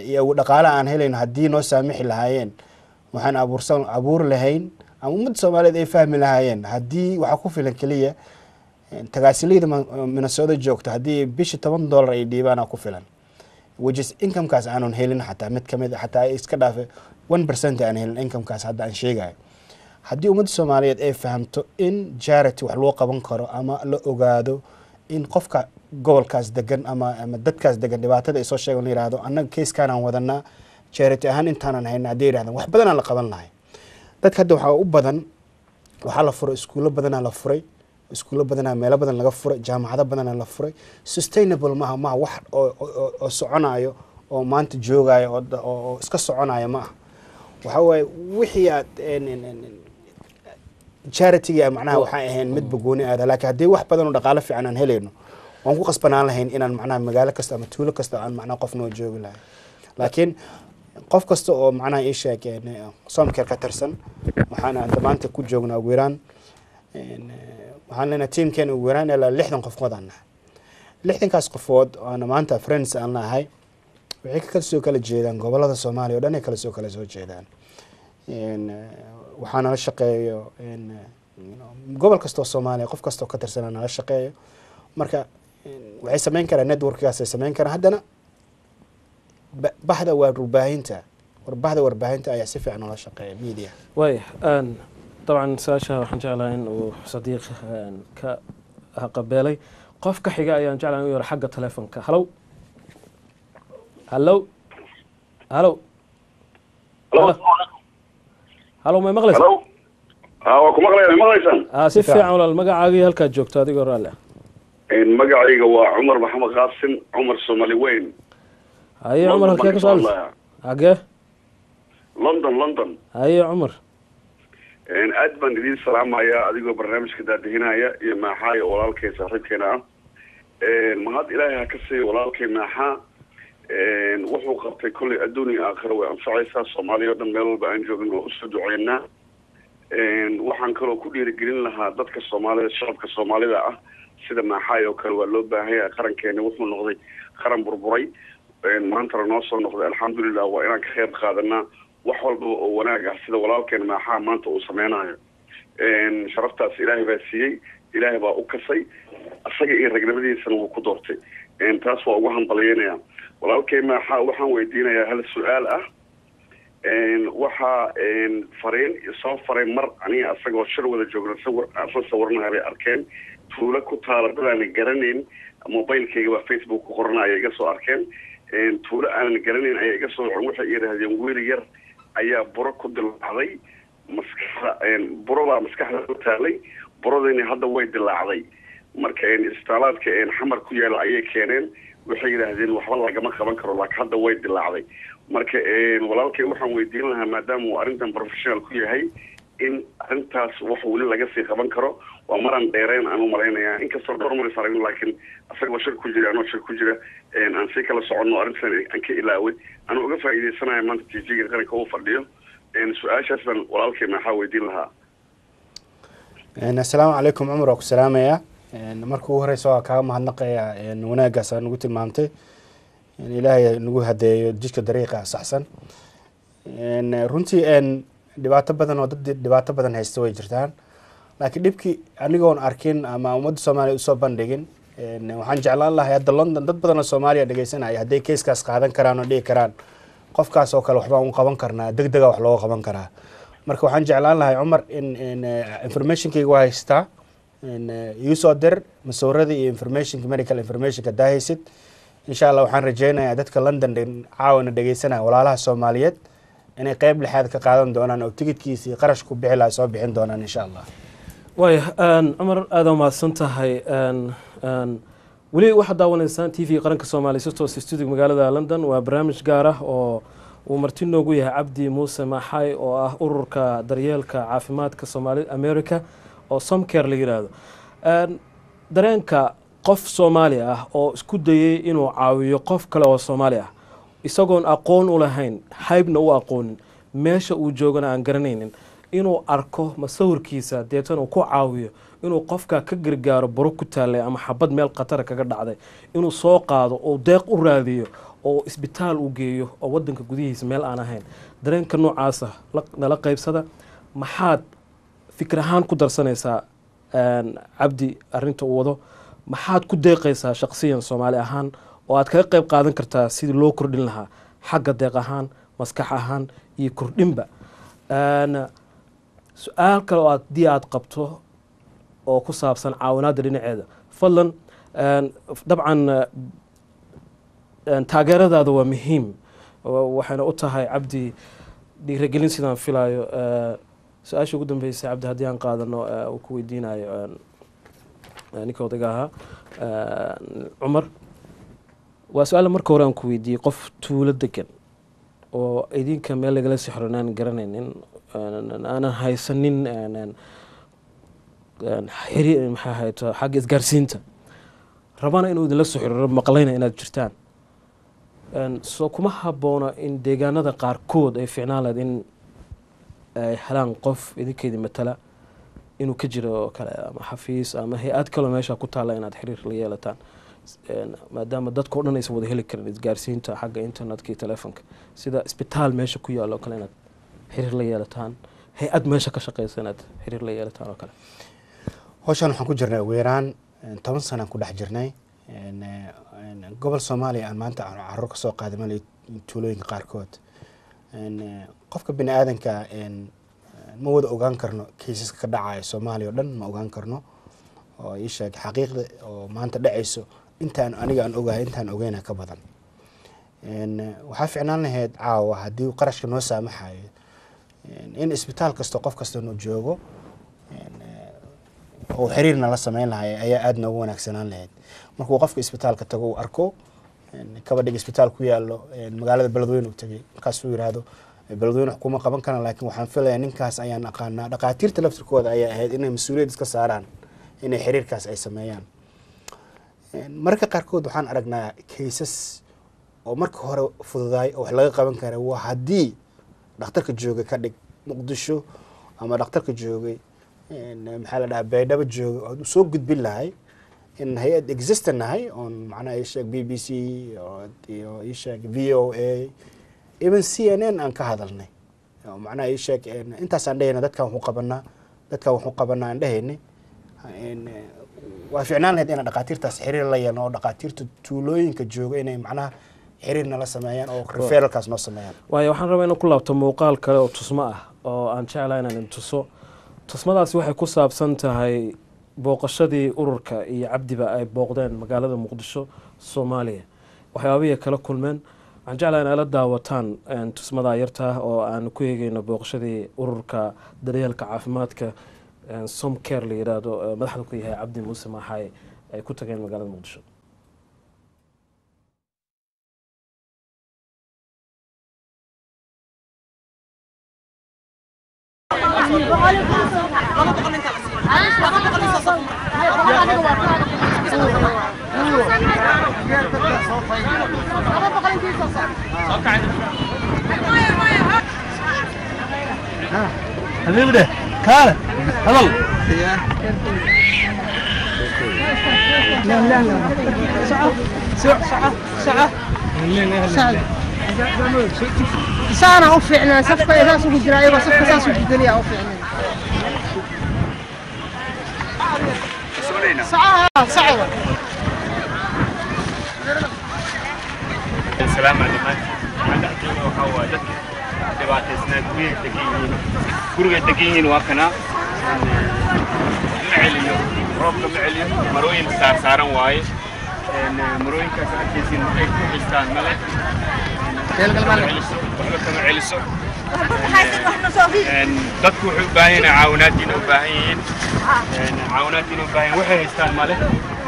iyo dhaqaale aan helayno haddii noo saamixi lahaayeen waxaan abuur lahayn ama ummadda Soomaaliyeed ay fahmi lahaayeen haddii waxa ku filan kaliya tagaasilayda Minnesota joogta haddii bishi $10 ay dhiibaan ku filan which is income-kaas aanan helin xataa mid kamid xataa iska dhaafe 1% aan helin income-kaas hadda aan sheegayo haddii ummadda Soomaaliyeed ay fahamto in charity wax loo qaban karo ama la ogaado in qofka gobolkaas degan ama dadkaas degan dhibaatada ay soo sheegan yiraahdo annaga case-kaan aan wadanaa charity ahaan intaanan hayna haddii yiraahdaan wax badan aan la qaban lahay dadka hadda waxaa u badan waxaa la furay iskuulo badanaa la furay iskuulo badanaa meelo badan laga furay jaamacado badanaa la furay sustainable maaha wax oo soconayo oo maanta joogayo oo iska soconayo maaha waxa waaye wixii aad charity-ga macnaha waxay ahayn mid bagooni aada laakiin haddii wax badan oo dhaqaale fiican aan helayno waan ku qasbanaan lahayn inaan macnaha magaalo kasta ama tuulo kasta aan macnaha qof noo joogi lahay laakiin qof kasta oo macnaha ii sheegeen Somker ka tirsan waxaan maanta ku joognaa ugu yaraan waxaan leenahay teamkeen ugu yaraan ilaa 60 qof wadana 60kaas qofood oo maanta friends aan nahay waxay kala jeedaan gobolada Soomaaliya oo dhan ay kala soo jeedaan waxaan la shaqeeyo gobol kasta oo Soomaaliya qof kasta oo ka tirsan la shaqeeyo marka waxay sameyn karaan network-kaas ay sameyn karaan haddana bahda warbaahinta ayaa si fiican ula shaqeeya media way طبعا ساشا waxaan jeclahay in uu sadiiq ka qabeelay qofka xiga ayaan jeclahay inuu yaro xagga telefoonka hello hello hello hello ma maqlaysaa hello waa ku maqlaysan si fiican walaal magacaaga halka joogto adigoo raali magacayga waa Umar Maxamed Qaasim Umar Somali weyn haye Umar halkee ka soo hagee London haye Umar aad baan idin salaamaya adigoo barnaamijka daadihinaya iyo maaxay walaalkay saaxiibkeena mahad ilaahay ka siiyo walaalkay maaxa wuxuu qabtay kulli adduunka aakhiro way anfacaysaa Soomaaliya dhan meel walba aan joogno oo soo duceynaa waxaan kaloo ku dhiirigelin lahaa dadka Soomaalida shacabka Soomaalida ah sida maaxay oo kale waa loo baahan yahay qarankeena wuxuu noqday qaran burburay maanta noo soo noqday alxamdulillah waa inaan ka qayb qaadanaa wax walba oo wanaag ah sida walaalkeen maaxa maanta uu sameeynayo sharaftaas ilaahay baa siiyay ilaahay baa u kasay asaga iyo ragnimadiisana uu ku doortay taas waa ugu hambalyeynaya walaalkeen maaxa waxaan weydiinayaa hal su'aal ah waxa fariin soo faray mar aniga asagoo shir wada joogna sawirna ay arkeen tuulo ku taala dadaan garanayn mobilkayga waa Facebook ku qornaa iga soo arkeen tuulo aan garanayn ay iga soo waxay yiraahdeen wiil yar ayaa buro ku dilaacday maskaxda ku taalay buradayna hadda way dilaacday marka istaalaadka xamar ku yaal ayay keeneen waxay yiraahdeen waxba lagama qaban karo laakiin hadda way dilaacday marka walaalkay waxaan weydiin lahaa maadaama uu arrintan professional ku yahay in arintaas wax wali laga sii qaban karo waa maran dheereen aan u malaynayaa inkastoo dhowr mar isaragno laakiin asagoo shir ku jira anoo shir ku jira aan si kala soconno arrintan aan ka ilaaway aan uga faa'iideysanayo maanta TVga qaranka uu fadhiyo su-aashaas baan walaalkay maxaa weydiin lahaa assalaamu calaykum cumar oo ku salaamaya marka ugu horeysa waa kaaga mahadnaqaya wanaagaas aan ugu tilmaamtay ilaahay nagu hadeeyo jidka dariiqa saxsan runtii dhibaato badan oo dad dhibaato badan haysta way jirtaan laakiin dhibkii anigoon arkin ama ummadda Soomaaliya usoo bandhigin waxaan jeclaan lahaa hadda London dad badan oo Soomaaliya dhageysanaya hadday keeskaas qaadan karaan oo dhigi karaan qofkaas oo kale waxba uu qaban karnaa degdeg wax loo qaban karaa marka waxaan jeclaan lahaa Umar in informationkayga waa haystaa iisoo dir masawirada iyo informationka medical informationka daahaysid insha Allah waxaan rajeynayaa dadka London caawana dhageysanaya walaalaha Soomaaliyeed inay qayb lixaad ka qaadan doonaan oo tigidhkiisa iyo qarash ku bixi lahaa soo bixin doonaan insha Allah way Umar aad u mahadsan tahay weli waxaad daawanaysaan TV qaranka Soomaaliya si toos studio magaalada London waa barnaamij gaar ah oo uu marti noogu yahay Cabdi Muuse Maxay oo ah ururka daryeelka caafimaadka Soomaaliya America oo Somecare la yiraahdo dareenka qof Soomaali ah oo isku dayay inuu caawiyo qof kale oo Soomaali ah isagoon aqoon u lahayn haybna u aqoonin meesha uu joogana aan garanaynin inuu arko masawirkiisa deetan uu ku caawiyo inuu qofka ka gargaaro baro ku taalay ama xabad meel qatar kaga dhacday inuu soo qaado oo deeq u raadiyo oo isbitaal u geeyo oo wadanka gudihiisa meel aan ahayn dareenka noocaas ah nala qaybsada maxaad fikir ahaan ku darsanaysaa Cabdi arinta uu wado maxaad ku deeqaysaa shakhsiyan Soomaali ahaan oo aad kaga qayb qaadan kartaa sidii loo kordhin lahaa xagga deeq ahaan maskax ahaan iyo kordhinba su'aal kale oo aad qabto oo ku saabsan caawinaadda dhinaceeda fadlan dabcan taageeradaada waa muhiim waxayna u tahay Cabdi dhiirigelin sidaan filayo su-aasha ugu dambeysay Cabdi haddii aan qaadano uu ku weydiinayo ninka odayga ahaa Umar waa su'aal marka hore aan ku weydiiyey qof tuulo degan oo idinka meel lagala sixronaan garanaynin aanan haysanin xiriir maxaa hayto xagga isgaarsiinta rabana inuu idinla soo xiriiro maqlayna inaad jirtaan soo kuma habboona in deegaanada qaarkood ay fiicnaan lahayd in ay helaan qof idinkeedii matala inuu ka jiro oo kale ama xafiis ama hay-ad kaloo meesha ku taalla inaad xiriir la yeelataan maadaama dadka oo dhan aysan wada heli karin isgaarsiinta xagga internetka iyo telefoonka sida isbitaal meesha ku yaalo kale inaad xiriir la yeelataan hay-ad meesha ka shaqeysa inaad xiriir la yeelataan oo kale hawshan waxaan ku jirnay ugu yaraan 10 sano ku dhex jirnay gobol Soomaaliya aan maanta aan carruur ka soo qaadamay tuulooyinka qaarkood qofka bini aadanka ma wada ogaan karno kiisaska ka dhacaya Soomaaliya oo dhan ma ogaan karno oo ii sheeg xaqiiqda oo maanta dhacayso intaan aniga aan ogahay intaan ogeyna ka badan waxaa fiicnaan lahayd caawa haddii qarashka noo saamaxayo in isbitaal kasta qof kasta noo joogo oo xiriirna la sameyn lahay ayaa aad noogu wanaagsanaan lahayd markuu qofka isbitaalka tago uu arko kabadhig isbitaal ku yaalo magaalada Beledweyne uu tagay markaas uu yiraahdo Beledweyne kuma qaban kana laakiin waxaan filayaa ninkaas ayaan aqaanaa dhaqaatiirta laftirkooda ayaa ahayd inay mas'uuliyad iska saaraan inay xiriirkaas ay sameeyaan marka qaarkood waxaan aragnaa cases oo marka hore fududaay oo wax laga qaban kara waa haddii dhakhtarka joogay ka dhig Muqdisho ama dhakhtarka joogay maxaa la dhahaa Baydhabo joogay oo soo gudbin lahay in hay'ad existent nahay on macnaha ay sheeg BBC iyo ay sheeg VOA even CNN aan ka hadalnay oo macnaha ay sheeg intaas aan dhahayna dadkan wuxuu qabanaa aan dhahaynay waa fiicnaan lahayd in dhaqaatiirtaas xiriir la yeelno oo dhaqaatiirta tuulooyinka jooga inay macnaha xiriirna la sameeyaan oo referralkaas noo sameeyaan waayo waxaan rabaa inaan ku laabto muuqaal kale oo tusmo ah oo aan jeclahay inaan tuso tusmadaasi waxay ku saabsan tahay booqashadii ururka iyo cabdiba ay booqdeen magaalada Muqdisho Soomaaliya waxyaabihii kala kulmeen waxaan jeclahay in la daawataan tusmada yarta oo aan ku eegayno booqashadii ururka daryeelka caafimaadka Somcare la yiraahdo madaxda ku yahay Cabdi Muuse Maxay ay ku tageen magaalada Muqdisho حبيبي ده كاله هذا لا لا لا ساعة ساعة أوفعنا صفقة إذا سوق الجراية وصفقة ساسو الدنيا أوفعنا ساعة السلام عليكم عند أكيد وحوا ذك دبعت سنة كورية تكين وكنا معليو روب معليو مروين سارن واي مروين كسر كيسين كيستان ملك معلسو dadku wuxuu u baahan yahay caawinaadina u baahan yihiin caawinaadina u baahan waxay haystaan male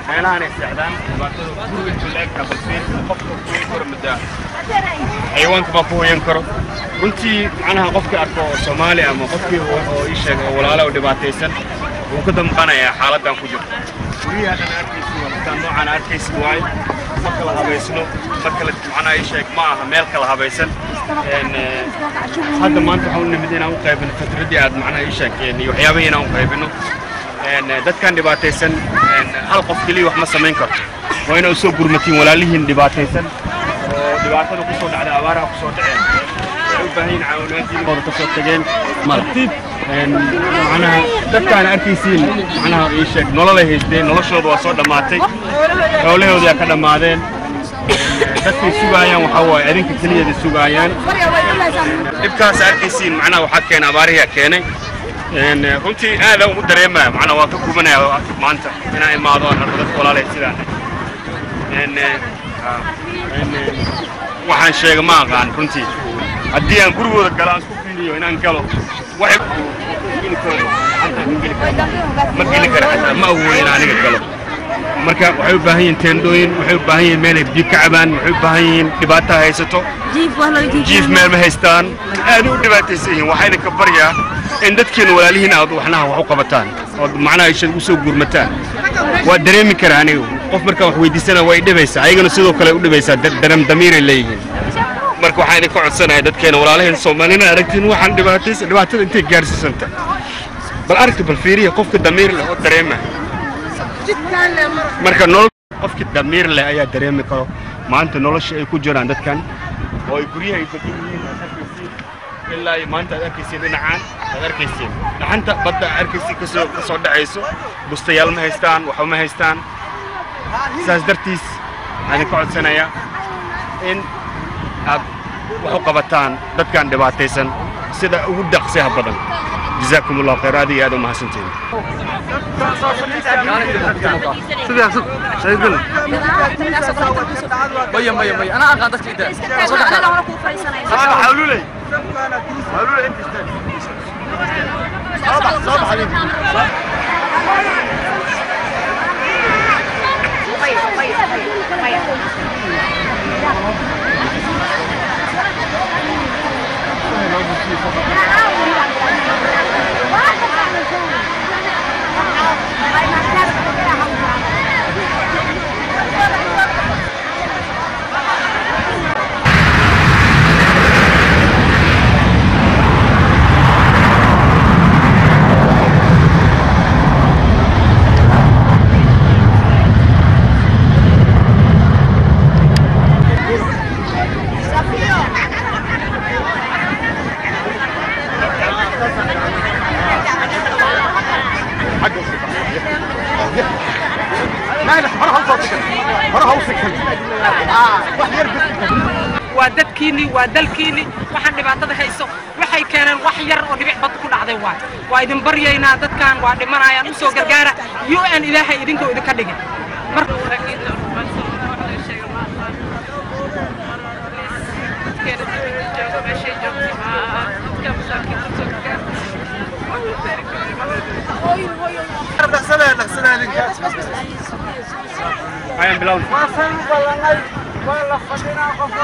meelahan ay socdaan dhibaatada guriga leegta balfiin qofka ku koro madaa xayawaanka ma ku hoyan karo runtii macnaha qofka arko Soomaali ama qofkii oo ii sheegay walaalo oo dhibaataysan uu ka damqanaya xaaladan ku jirto guriyaha aan arkaysi waxaan noocan arkaysi waay marka la habeysno marka la macnaha ii sheeg ma aha meel kala habeysan hadda maanta waxaan nimid inaan u qaybino fatradii aad macnaha ii sheegeen iyo waxyaabaha inaan u qaybino dadkan dhibaataysan hal qof kaliya wax ma sameyn karto waa inay soo gurmatiin walaalihiin dhibaataysan oo dhibaatada ku soo dhacday abaaraha ku soo dhaceen waxay u baahan yihiin caawinaadii oo ka soo tageen martib macnaha dadkaan arkaysiin macnaha ii sheeg nolol ay haysteen noloshooda waa soo dhamaatay hawlahooda ka dhamaadeen dadkay sugayaan waxa waaye adinka kaliya sugayaan dibkaas arkaysiin macnaha waxa keenay abaarihi keenay runtii aad u dareemaa macnaha waa ka kubanaya maanta inaan imaado aan dad walaalay sidaan waxaan sheegay ma aqaan runtii haddii aan gurigooda galaan isku fiiriyo inaan galo waxay ma geli kara xataa ma awoodin aniga galo marka waxay u baahan yihiin teendooyin waxay u baahan yihiin meel ay biyo ka cabaan waxay u baahan yihiin dhibaato haysato jiif meel ma haystaan aad u dhibaataysan yihiin waxayna ka baryaa in dadkeena walaalihiin aad waxnaha wax u qabataan oo macnaha ay u soo gurmataan waa dareemi karaa aniga qof marka wax weydiisana way dhibaysaa ayagana sidoo kale u dhibaysaa dareem damiir leeyihiin marka waxaan idin ka codsanahay dadkeena walaalihiin Soomaalina aragtiin waxaan dhibaatada intay gaarsiisanta bal aragti bal fiiriya qofka damiir leh oo dareema marka nolol qofka damiir leh ayaa dareemi karo maanta nolosha ay ku jiraan dadkan oo ay guryaha ay degan yihiin ilaa maanta arkaysiin dhinacaan arkaysiin dhaxanta badda arkaysiin ka soo dhacayso bustayaal ma haystaan waxa ma haystaan saas dartiis aan ka codsanayaa in aad wax u qabataan dadkan dhibaataysan sida ugu dhaqsiyaha badan جزاكم الله خير هذه هذا ما حسنتين انا اقعد كده حاولوا لي انت صباح حبيبي وددكيني ودلكيني waxaan dhibaatada hayso waxay keeneen wax yar oo dhibic bad ku dhacday waa idin baryaynaa dadkan waa dhimanayaan u soo gargaara UN ilaahay idinkoo idinka dhigay I am blown. والله خلينا نقف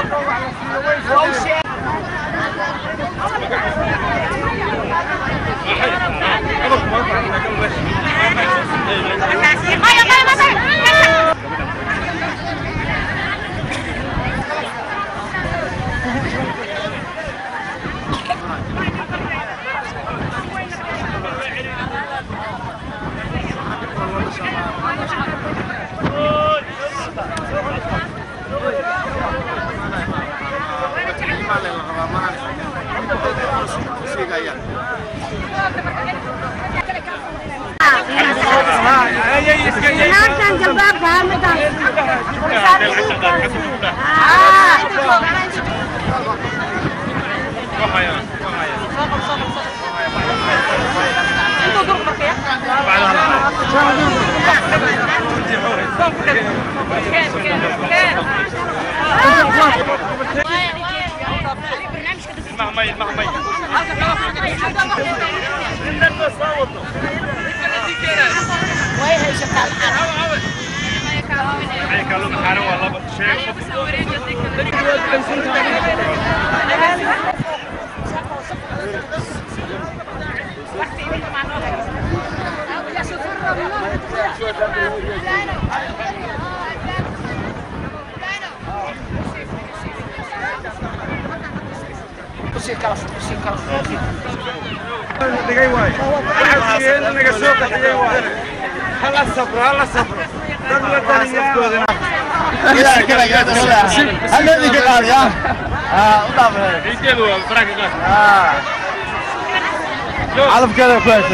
عارف كده كويس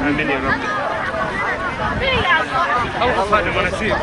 آمين يا رب الله خادم ونسيب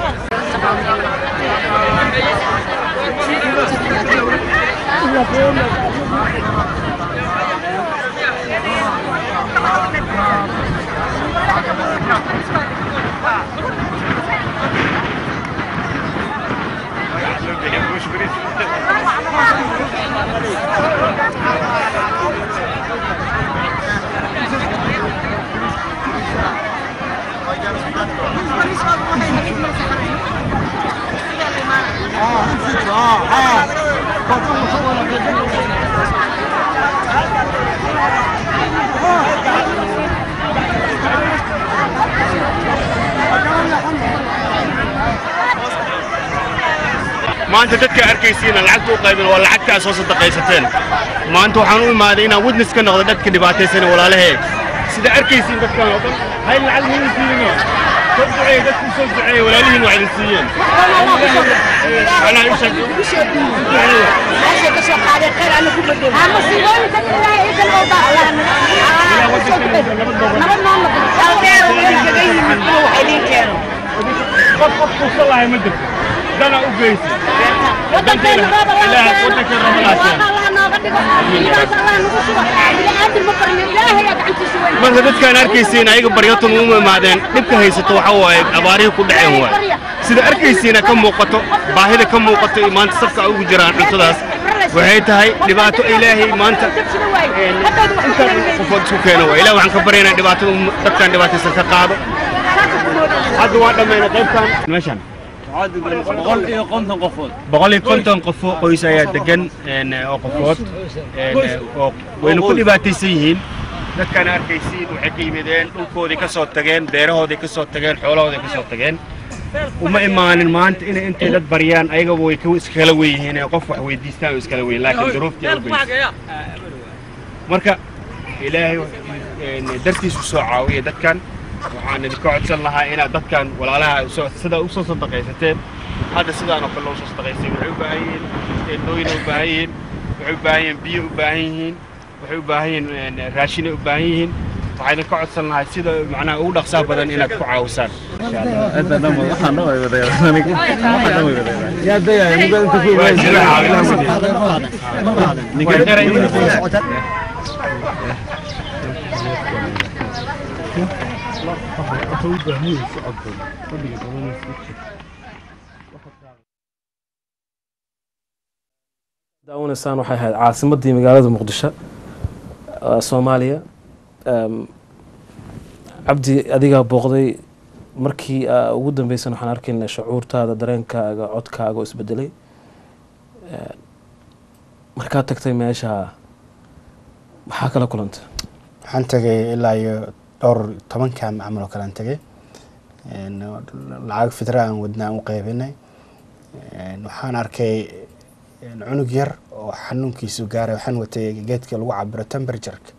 ما أنت تذكر أركيسين العقد قايبين ولا عقد أساس الدقيقتين ما أنتوا حنون ما دينا ودنس كنا غدت كدباتي سنة ولا له سيدا أركيسين تذكر هاي العلم هي فينا صدعي دك صدعي ولا لين وعرسيين أنا إيش عايشة كشوف على خير أنا كل بدون أنا سيبوني تكلم إيش الموضوع والله يا مدرك ده أنا أوجيسي ودك الرملات marka dadkaan arkaysiin ayaga baryatan uma imaadeen dhibka haysato waxa waaye abaarihi ku dhaceen waay sida arkaysiina ka muuqato baahida ka muuqato iyo maanta safka ugu jiraan cuntadaas waxay tahay dhibaato ilaahay maanta intaan qofood isku keeno waay ilaah waxaan ka baryaynaa dhibaatada dadkaan dhibaataysan ka qaado hadda waan dhammaynay qaybtaan meeshaan 150 qof qoys ayaa degan oo qofood oo wayna ku dhibaataysan yihiin dadkaan arkaysiin waxay ka yimideen dhulkoodii ka soo tageen beerahoodii ka soo tageen xoolahoodii ka soo tageen uma imaanin maanta inay intay dad baryaan ayagaba way iskala weyihiin qof wax weydiistaan oo iskala weyn laakiin duruuftii u geeyay marka ilaahay dartiisu soo caawiya dadkan waxaan idinka codsan lahaa inaad dadkan walaalaha sida u soo sadaqaysateen hadda sidaan oo kale u soo sadaqaysay waxay u baahan yihiin teendooyin u baahan yihiin waxay u baahan yihiin biyo u baahan yihiin waxay u baahan yihiin raashin u baahan yihiin waxaan idinka codsan lahaa sida macnaha ugu dhaqsaha badan inaad ku caawisaan daawaneysaan waxay ahayd caasimadii magaalada muqdisho soomaaliya cabdi adigaa booqday markii ugu dambeysana waxaan arkaynaa shucuurtaada dareenkaaga codkaaga oo isbedelay markaad tagtay meesha maxaa kala kulantay waxaan tagay ilaa iyo dhowr 10 kaam camal oo kale aan tagay lacag fitra aan wadnaa u qaybinay waxaan arkay cunug yar oo xanuunkiisu gaaray waxaan watay geedka lagu cabiro temperature-ka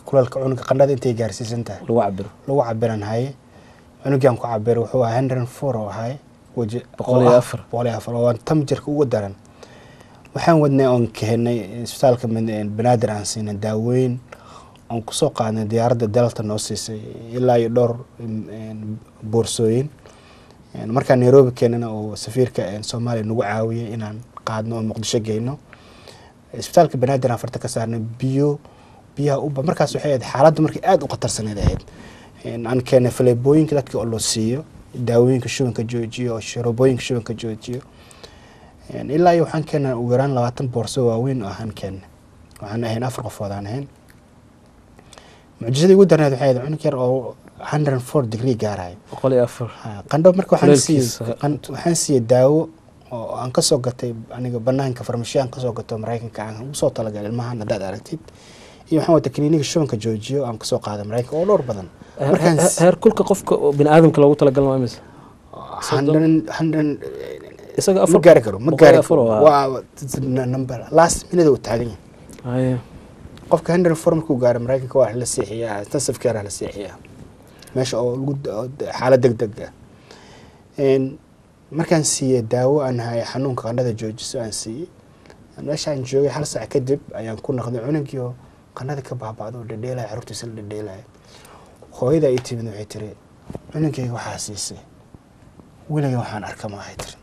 kuleelka cunuga qandhada intay gaarsiisan tahay lagu cabiran haye cunugaan ku cabiro wuxuu ahaa 104 oo ahay 104 oo temperature-ka ugu daran waxaan wadnay oon keennay isbitaalka banaadir aan siinay daaweyn aan kusoo qaadnay diyaaradda delta noo siisay ilaa iyo dhowr boorsooyin markaan nairobi keenana oo safiirka soomaaliya nagu caawiyay inaan qaadno oo muqdisho geyno isbitaalka banaadir aan farta ka saarnay biyaha markaas waxay ahayd xaaladda markii aad u khatarsaneyd ahayd aan keennay faleebooyinka dadka oo loo siiyo daawooyinka shubanka joojiyo sharobooyinka shubanka joojiyo ilaa iyo waxaan keennay ugu yaraan 20 boorso waaweyn oo aan keennay waxaan ahayn 4 qofood aan ahayn mucjisadii ugu darneed waxay ahayd cunug yar oo 104 degree gaarayo 104 qandho marka waxaan siiyay daawo oo aan ka soo gatay aniga banaanka farmashiyan ka soo gato Mareykanka aan u soo talagalay ilmahan hadaad aragtid iyo waxaan wada kliniga shubanka joojiyo aan ka soo qaaday Mareykanka oo dhowr badan markaan heer kulka qofka bini aadamka loogu talagalay waa imisa 100 isaga afar ma gaari karo waa number last minute uu taagan yahay qofka 104 markuu gaaro Mareykanka waa la seexiyaa tasafkeera la seexiyaa meesha oo xaalad degdeg ah markaan siiyay daawo aan hay xanuunka qandhada joojiso aan siiyay meeshaan joogay hal saac kadib ayaan ku noqday cunugii oo qandhada ka baabacdo dhadheelay carruurtiisa la dhadheelay hooyada ay timid waxay tiri cunugayga waxaa siisay weliga waxaan arka ma ahay tiri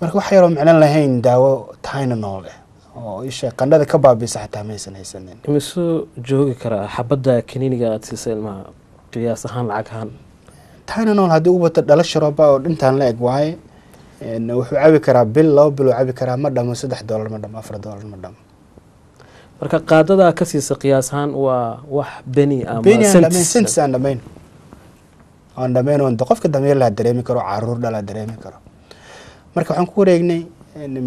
marka wax yaroo macno lahayn daawo Tylenol oo isha qandhada ka baabisa xataa maysan haysanin imisoo joogi karaa xabadda kiniiniga aad siisay ilmaha qiyaas ahaan lacag ahaan Tylenol haddii uu wato dhalasho rooba oo dhintaan la eg waaye wuxuu cabi karaa bil 2 bil cabi karaa ma dhamo $3 ma dhamo $4 ma dhamo marka qaadada ka siisa qiyaas ahaan waa wax beni ama cents aan dhameyn oo qofka dameer la dareemi karo caruur dhala dareemi karo marka waxaan ku wareegnay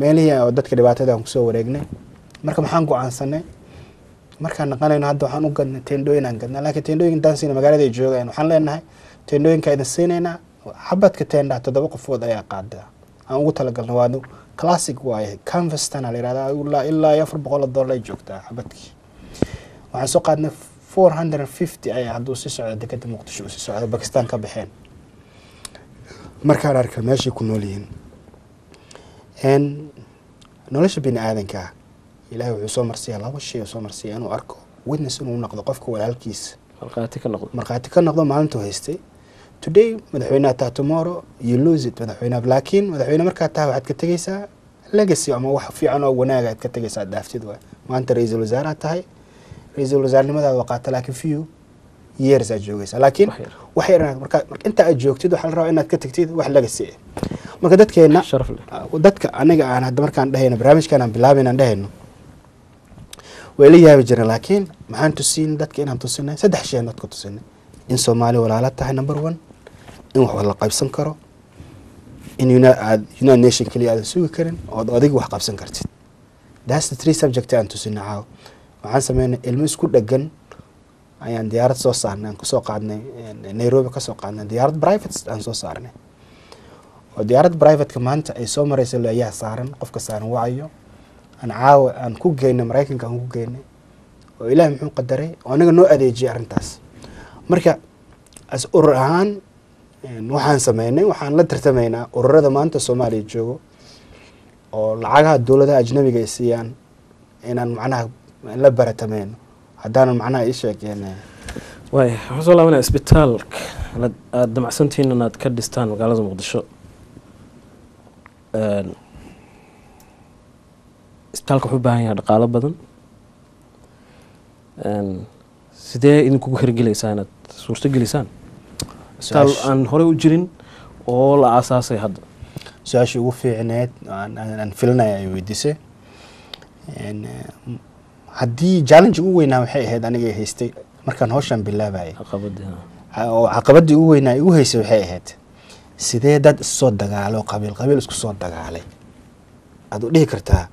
meelihii oo dadka dhibaatada aan ku soo wareegnay marka maxaan go'aansanay markaan naqanayno hadda waxaan u gadnay teendooyin aan gadnay laakiin teendooyin daansiina magaalada ay joogaan waxaan leenahay teendooyinka idin siinayna xabadka teenda 7 qofood ayaa qaada aan ugu talagalnay waa classic waaye canvas tan la yiraahdaa ilaa $400 ay joogtaa xabadkii waxaan soo qaadnay 450 ayaa haduu si socdo dekada muqdisho si socdo Pakistan ka baxeen markaan arkay meeshii ku nool yihiin nolosha bini aadanka ilaahay wuxuu soo marsiyaa laba shay oo soo marsiyaa inuu arko witness inuu noqdo qofka walaalkiisa marqaati ka noqdo maalintuu haystay today madaxweynaha taa tomorrow you lose it madaxweynaha laakiin madaxweyne markaa taa waxaad ka tegaysaa legacy ama wax fiican oo wanaag aad ka tagaysaa dhaaftid waay maanta ra'iisul wasaaraha tahay ra'iisul wasaarnimadaada waa qaata laakiin few years aad joogaysaa laakiin wax yar marka inta aad joogtid waxaa la rabaa inaad ka tagtid wax legacy marka dadkeena dadka aniga aan hadda markaan dhahayno barnaamijkan aan bilaabayn aan dhahayno way la yaabi jireen laakiin maxaan tusin dadka inaan tusinay saddex shay dadka tusinay in Soomaali walaalo tahay number 1 in wax wada qaybsan karo in United Nation kaliya aad sugi karin oo adiga wax qabsan kartid that's the three subjects aan tusinay caaw waxaan sameynay ilmo isku dhagan ayaan diyaarad soo saarnay aan ku soo qaadnay Nairobi ka soo qaadnay diyaarad private aan soo saarnay oo diyaarad private ka maanta ay soo marayso leeyahay saaran qofka saaran wacayo aan caaw aan ku geeyno Mareykanka aan ku geeyno oo Ilaahay muxuu qadaray oo anaga noo adeejiyay arintaas marka as urur ahaan waxaan sameynay waxaan la tartamaynaa ururada maanta Soomaaliya joogo oo lacagaha dawladda ajnabiga ay siiyaan inaan macnaha la baratameyno haddaan macnaha ii sheegeen way waxaan soo laabanaa isbitaalka aad damacsantiin inaad ka dhistaan magaalada Muqdisho isbitaalka wuxuu u baahan yahay dhaqaale badan sidee idinku hirgelisaan inaad suurta gelisaan isbitaal aan hore u jirin oo la aasaasay hadda su-aashii ugu fiicneed aan filanaya ay weydiisay haddii challenge ugu weynaa waxay ahayd aniga haystay markaan hawshan bilaabayay caqabadii ugu weynaa igu haysay waxay ahayd sidee dad isoo dagaalo qabiil isku soo dagaalay aad u dhihi kartaa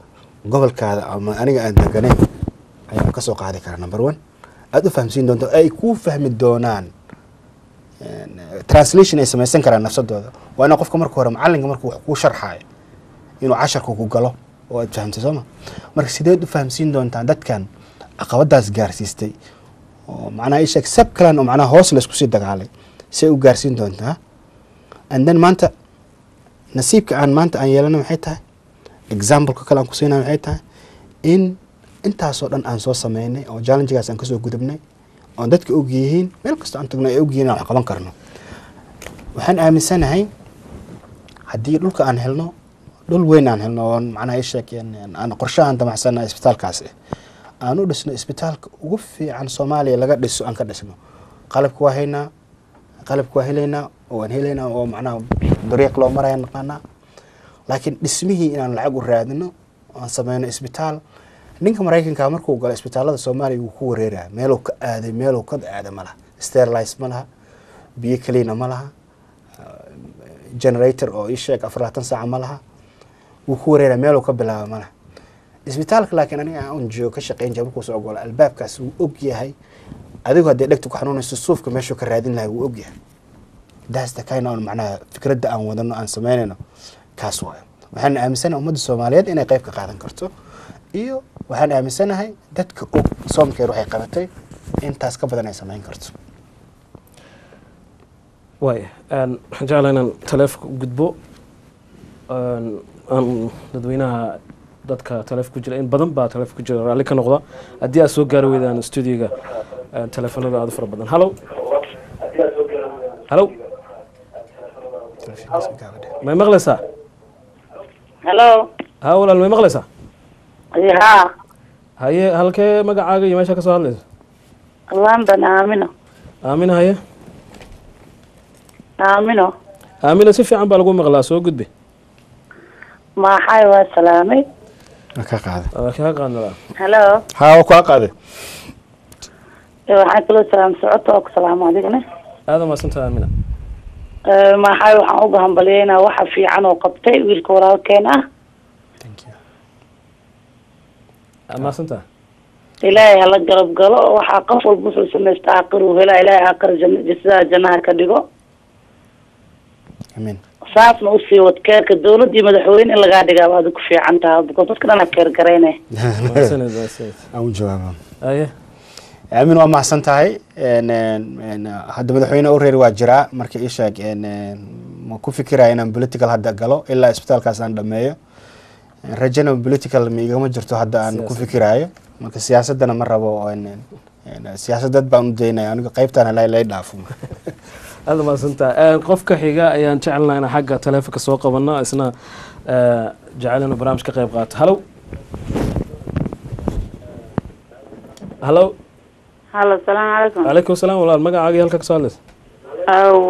gobolkaada ama aniga aan deganayn ayaan ka soo qaadi karaa number 1 aad u fahamsiin doonto ay ku fahmi doonaan translation ay samaysan karaan nafsadooda waa in qofka marka hore macalinka markuu wax ku sharxayo inuu casharku ku galo oo aad fahamtay sooma marka sideed u fahamsiin doontaan dadkan caqabadaas gaarsiistay oo macnaha ishak sab kalan oo macnaha hoos la isku sii dagaalay si u gaarsiin doontaa and then maanta nasiibka aan maanta aan yeelana maxay tahay example ka kale aan ku siinaa maxay tahay in intaasoo dhan aan soo sameynay oo challenge-gaas aan ka soo gudubnay oo dadka og yihiin meel kasta aan tagno ay og yihiin wax qaban karno waxaan aaminsanahay haddii dhulka aan helno dhul weyn aan helno oo macnaha ay sheekeen aan qorshahan damacsanaa isbitaalkaas aan u dhisno isbitaalka ugu fiican Soomaaliya laga dhiso aan ka dhisno qalabku waa haynaa qalabku waa helaynaa oo aan helaynaa oo macnaha dariiq loo marayo naqaana laakiin dhismihii inaan lacag u raadino aan sameeyno isbitaal ninka Mareykanka markuu galo isbitaalada Soomaaliya uu ku wareeraa meel uu ka aaday meel uu ka aaday malaha sterilize malaha biyo kaliina malaha generator oo isheeg 24 saac malaha uu ku wareeraa meel uu ka bilaabo malaha isbitaalka laakiin aniga aan joogo ka shaqeyn jabku soo galo albaabkaas uu og yahay adigu hadii dhagto ku xanuunayso suufka meesha ka raadin lahay uu og yahay daasta kayna oo macnaha fikradda aan wadano aan sameynayno kaas waay waxaan aaminsanahay ummadda Soomaaliyeed inay qayb ka qaadan karto iyo waxaan aaminsanahay dadka og Soomkeer waxay qabatay intaas ka badan ay sameyn karto way aan jeclaan taleefon gudbo aan dadweynaha dadka taleefon ku jira in badan baa taleefon ku jira raalli ka noqda haddii aad soo gaari weydaan studio-ga taleefanada aad u fara badan hallo may maqlaysaa hello ها ولا ما مغلسة ها هي هلك مقعاقة يماشى كسو هالناس لندن آمنة آمنة هي آمنة آمنة سيفي عم بلقوا مغلاسة وقد بي ما حيوة سلامي كاقعدة كاقعدة هلو ها وكاقعدة waxaan kula salaam socoto oo salaam adigna هذا ما سنت آمنة ما حي waxaan uga hambalyeynaa waxa fiican oo qabtay wiilka walaalkeen ah ما سنت ilaahay hala garab galo waxa qof walba wuxuu sameystaa aqir uu helaa ilaahay aqir jannada ka dhigo amiin saasna u sii wadkeerka dawladda iyo madaxweyne in laga dhigaa waad ku fiican tahay dadka dhan keer gareynay aan jawaabaa aye aamin waa mahadsan tahay hadda madaxweyne u reer waa jiraa marka ii sheeg ma ku fikiraya inaan political hadda galo ilaa isbitaalkaas aan dhameeyo rajana political ma igama jirto hadda aan ku fikirayo marka siyaasadana ma rabo siyaasadad baan u daynaya aniga qaybtana la dhaafo aada mahadsantahay qofka xiga ayaan jecelnaa inaan xagga taleefonka soo qabano isna jecel inuu barnaamij ka qayb qaato halo halo halo asalaamu calaykum calaykum salaam walaal magacaaga halka ka soo hadlaysa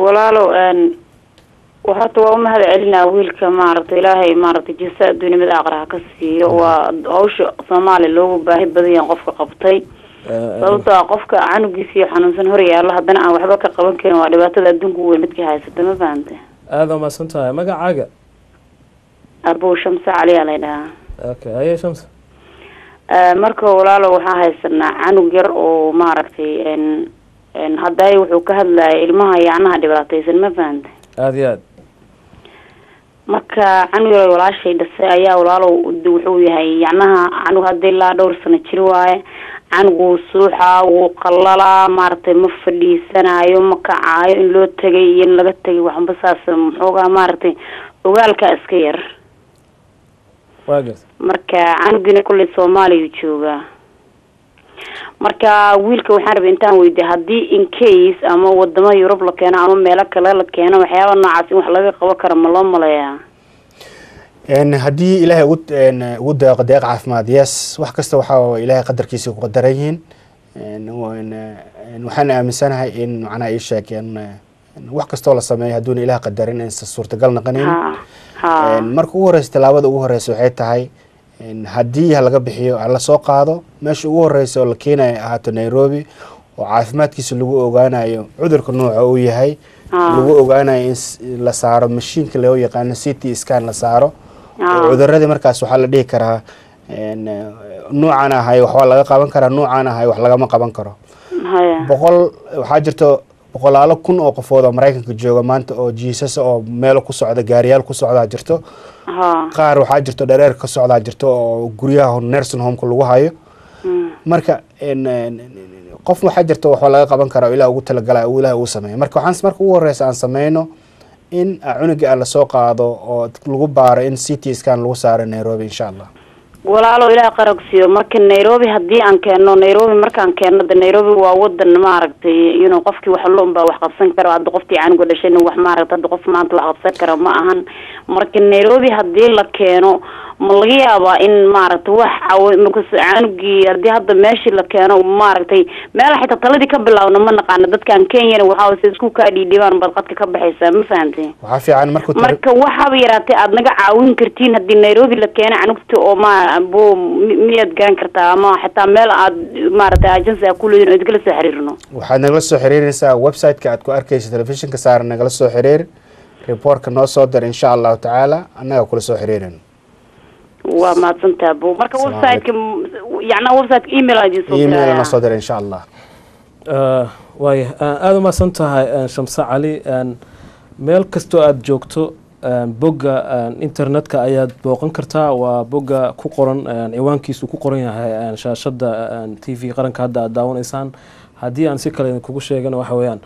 walaalo horta waa umahad celinaa wiilka maaragtay ilaahay maaragtay jisa adduunimada aqraha ka siiyo waa hawsha soomaaliya loogu baahi badan yahay qofka qabtay sababtoo ah qofka canugiisa iyo xanuunsan hor yaalla haddana aan waxba ka qaban karin waa dhibaatada adduunka weyn midkii haysata ma fahantay aada mahadsan tahay magacaaga abow shamse cali aa laydhahaa okay haye shamse marka walaalo waxaa haysanaa canug yar oo maaragtay hadday wuxuu ka hadlayay ilmaha yacnaha dhibaataysan ma fahantay aada iyo aad marka canug yar walaashay dhasay ayaa walaalo wuxuu yahay yacnaha canug hadda ilaa dhowr sano jir waaye canug wuu suuxaa wuu qalalaa maaragtay ma fadhiisanayo ma kacaayo in loo tegay iyo in laga tegay waxba saas muxoogaa maaragtay ogaalkaa iska yar marka canugina kulley soomaaliya joogaa marka wiilka waxaan rabay intaan weydiiy haddii in case ama wadamada yurub la keeno ama meelo kale la keeno waxyaaba noocaas in wax laga qaban karo ma loo maleeyaa haddii ilaahay ugu deeqo deeq caafimaad yes wax kasta waxaa ilaahay qadarkiisa ku qadaran yihiin waxaan aaminsanahay in macnaha ii sheegeen wax kastoo la sameeyo hadduuna ilaah qadarin insa suurtagal noqonayn marka ugu horeysa tallaabada ugu horeysa waxay tahay haddii laga bixiyo la soo qaado meesha ugu horeysa oo la keenayo ahaato Nairobi oo caafimaadkiisa lagu ogaanayo cudurka nooca uu yahay lagu ogaanayo in la saaro mashiinka loo yaqaan CT scan la saaro cudurrada markaas waxaa la dhihi karaa noocan ahay wax laga qaban karaa noocan ahay wax lagama qaban karo waxaa jirto boqolaalo kun oo qofood oo Mareykanka jooga maanta oo jiisas oo meel ku socda gaariyaal ku socda jirto qaar waxaa jirto dhareer ka socda jirto oo guryaha nursing home lagu hayo marka qof waxaa jirto wax laga qaban karo ilaa ugu talagalay oo ilaa uu sameeyo marka waxaan marka ugu horeysa aan sameeyno in cunuga la soo qaado oo lagu baaro in CT scan lagu saaro Nairobi insha Allah walaalo ilaa qaragsiyo marka Nairobi hadii aan keeno Nairobi markaan keeno Nairobi waa wadan maaragtay qofkii wax loo baa wax qabsan karo hadda qoftii canuga dhashay wax maaragtay hadda qof maanta la qabsan karo ma ahan marka Nairobi hadii la keeno ma laga yaabaa in maaragtay wax canugii hadii hadda meeshii la keeno maaragtay meel xitaa taladii ka bilaawna ma naqaano dadkan Kenya waxa isku ka dhidhibaan bad qadka ka baxaysa ma fahantay waxa fiican marka waxa yaraatay aad naga caawin kartiin hadii Nairobi la keeno canugta oo ma abo miyad garan kartaa ama xitaa meel aad maaragtay agency ku leeyahay idin kala soo xiriirno waxaad nagala soo xiriiraysaa website-ka aad ku arkayso telefishinka saaran nagala soo xiriir report-ka noo soo dir insha Allah taala annaga kula soo xiriirayno waa maadsantaa buu marka website-ka website email noo soo dir insha Allah waay aad u mahadsantahay Shamsa Cali meel kastoo aad joogto bogga internetka ayaad booqan kartaa waa bogga ku qoran ciwaankiisu ku qoran yahay shaashada TV qaranka hadda aad daawanaysaan haddii aan si kale kugu sheegana waxa weeyaan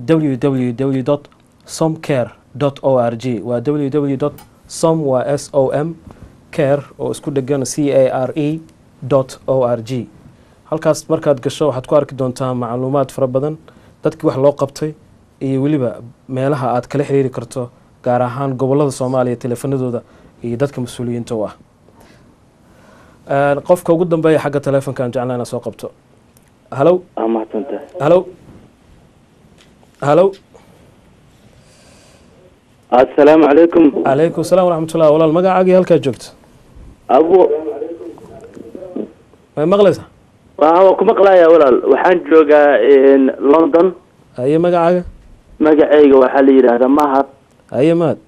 www.somcare.org waa www.somcare oo isku dhegan care.org halkaas markaad gasho waxaad ku arki doontaa macluumaad fara badan dadkii wax loo qabtay iyo weliba meelaha aad kala xiriiri karto gaar ahaan gobolada Soomaaliya teleefanadooda iyo dadka mas'uuliyiinta u ah qofka ugu dambeeya xagga teleefanka aan jeclaana soo qabto halo halo halo assalaamu calaykum calaykum salaam waraxmatullahi walaal magacaaga halka joogto abo ma maqlaysaa waa ku maqlayaa walaal waxaan joogaa London aye magacaaga magacayga waxaa la yiraahdaa Mahad aye maad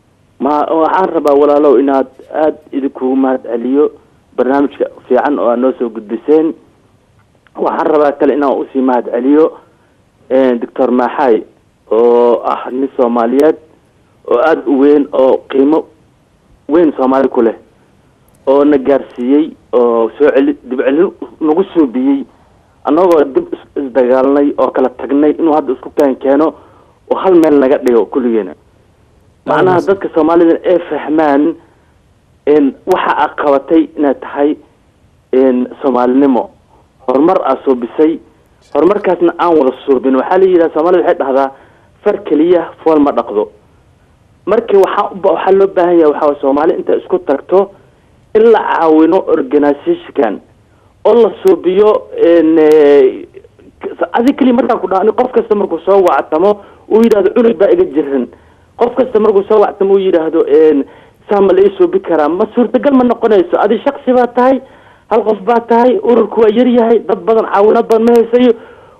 waxaan rabaa walaalow inaad aad idinku mahad celiyo barnaamijka fiican oo aad noo soo gudbiseen waxaan rabaa kale inaan usii mahad celiyo Dr. Maxay oo ah nin Soomaaliyeed oo aad u weyn oo qiimo weyn Soomaali ku leh oo na gaarsiiyey oo soo dib celin nagu soo biyey annagoo dib isdagaalnay oo kala tagnay inuu hadda isku keeno oo hal meel naga dhigo kulligeena macnaha dadka Soomaalida ay fahmaan waxa ay qabatay inay tahay Soomaalinimo horumar aad soo bisay horumarkaasna aan wada suubin waxaa la yiraahdaa Soomaalida waxay dhahdaa far keliya fool ma dhaqdo markii waxaa loo baahan yahay waxaa Soomaali inta isku tagto in la caawino organization oo la suubiyo adikali markaa ku dhaani qof kasta markuu soo wactamo uu yiraahdo cunug baa iga jirin qof kasta markuu soo wactamo uu yiraahdo saamal ay suubi karaa ma suurtagal ma noqonayso adi shakhsi baa tahay hal qof baa tahay ururku waa yar yahay dad badan caawinad badan ma haysayo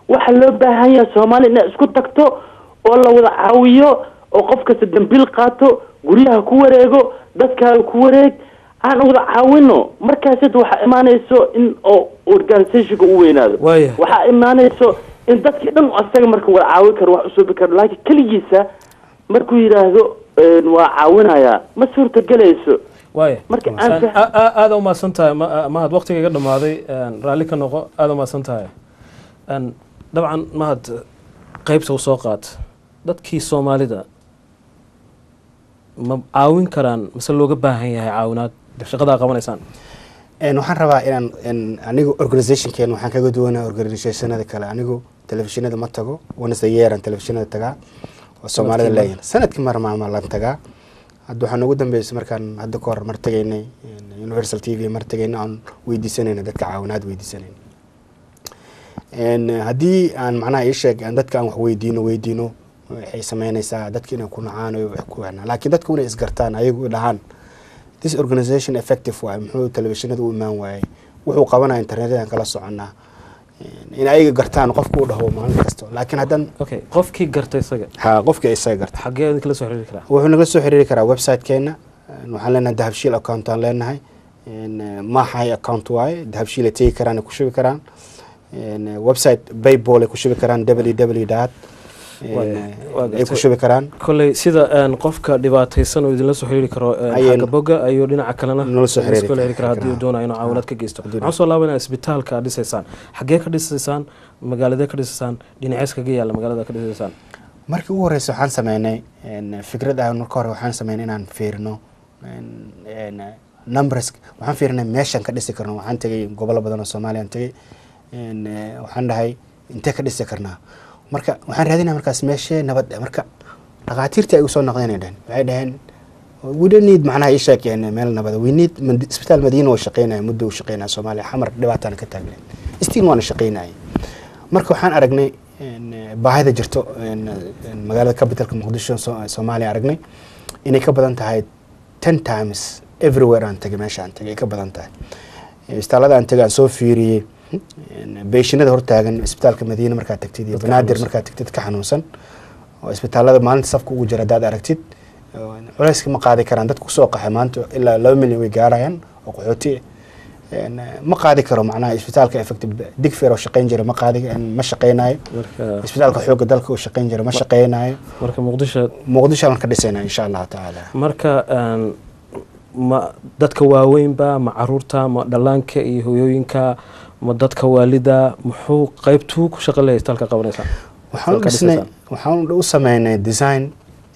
waxa loo baahan yahay Soomaali inay isku tagto oo la wada caawiyo oo qof kasta dambiil qaato guryaha ku wareego dadka ku wareeg aan wada caawino markaas waxa imaanayso in oo organization uu weynaado waxa imaanayso in dadkii dhan asaga marka wada caawi karo wax usoo bikar laakiin kaligiisa markuu yiraahdo waa caawinaya ma suurta galayso marka aad u maasantahay mahad waqtiga dhamaaday raali ka noqo aad u maasantahay dabcan mahad qaybta u soo qaat dadkii Soomaalida ma caawin karaan mise looga baahan yahay caawinaad shaqada qabanaysaan waxaan rabaa inaan anigu organization-keen waxaan kaga duwanaa organization-nada kale anigu telefishinada ma tago once a year aan telefishinada tagaa oo Soomaalida leeyahay sanadkii mar maalan tagaa hadda waxaan ugu dambeysay markaan hadda ka hor mar tagaynay Universal TV mar tagaynay aan weydiisanayna dadka caawinaad weydiisanayna haddii aan macnaha ii sheeg aan dadka aan wax weydiino waxay sameynaysaa dadka inay ku nacaan oo wax ku wanaagsan laakiin dadku inay isgartaan ayagu dhahan this organization effective waa muxuu telefishinada u imaan waayay wuxuu qabanaa internetada kala soconaa in ay gartaan qofku u dhaho maalin kasto laakiin hadan qofkii gartay isaga qofkii isaga gartay xagee kala soo xiriiri karaa wuxuu naga soo xiriiri karaa website-keena waxaan leenahay dahabshiil account aan leenahay maahay account waaye dahabshiil ay karaan ku shubi karaan website Paypal ay ku shubi karaan www. ay ku shubi karaan kulay sida qofka dhibaataysan oo idin la soo xiriiri karo xagga boga ayuu dhinaca kalena la soo xiriiri karaa haddii uu doonayo inuu caawinaad ka geysto waxaan soo laabanaa isbitaalka dhisaysaan xagee ka dhisaysaan magaalada ka dhisaysaan dhinacees kaga yaala magaalada ka dhisaysaan markii ugu horreysay waxaan sameynay fikrad aan marka hore waxaan sameynay inaan fiirino numbers waxaan fiirinay meeshan ka dhisi karno waxaan tagay gobollo badan oo Soomaaliya aan tagay waxaan dhahay intee ka dhisi karnaa marka waxaan raadinaa markaas meesha nabad marka dhaqaatiirta ay u soo noqdeen waxay dhaheen we don't need macnaha ay sheekeen meel nabad we need isbitaal Madiina oo shaqeynaya muddo u shaqeynaya Soomaaliya xamar dhibaataan ka taagnay istiin waana shaqeynay marka waxaan aragnay baahida jirto magaalada capitalka Muqdisho Soomaaliya aragnay inay ka badan tahay 10 times everywhere aan tagay meesha aan tagay ka badan tahay isbitaalada aan tagay soo fiiriyay beeshinada hortaagan isbitaalka Madiina markaa tagtid iyo Banaadir markaa tagtid ka xanuunsan oo isbitaalada maalinta safka ugu jira dad aragtid culayska ma qaadi karaan dadku soo qaxay maanta ilaa 2 milyan way gaarayaan oo qaxooti ma qaadi karo macnaha isbitaalka effective digfeer oo shaqeyn jira ma shaqeynayo isbitaalka xoogga dalka oo shaqeyn jira ma shaqeynayo marka Muqdisho marka dhisayna insha Allah taala marka ma dadka waaweyn ba ma caruurta ma dhalaanka iyo hooyooyinka ma dadka waalida muxuu qaybtu ku shaqaleeyay isbitaalka qabanaysa waxaan u sameynay design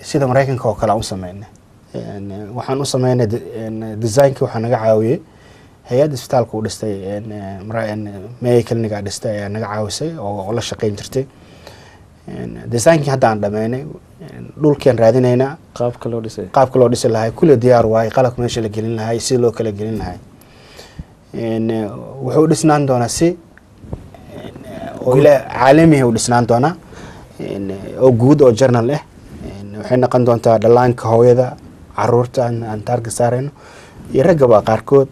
sida Mareykanka oo kale u sameynay waxaan u sameynay design-kii waxaa naga caawiyay hay'adda isbitaalka u dhistay Mayo Clinic dhistay ayaa naga caawisay oo la shaqeyn jirtay design-kii hadda aan dhameynay dhulkeen raadinaynaa qaabka loo dhisi lahaa kulli diyaar waay qalabka meesha la gelin lahaa si loo kala gelin lahaa wuxuu dhisnaan doonaa si oo ila caalami ah u dhisnaan doonaa oo guud oo journal ah waxay noqon doontaa dhalaanka hooyada caruurta aan target saarayno iyo ragaba qaarkood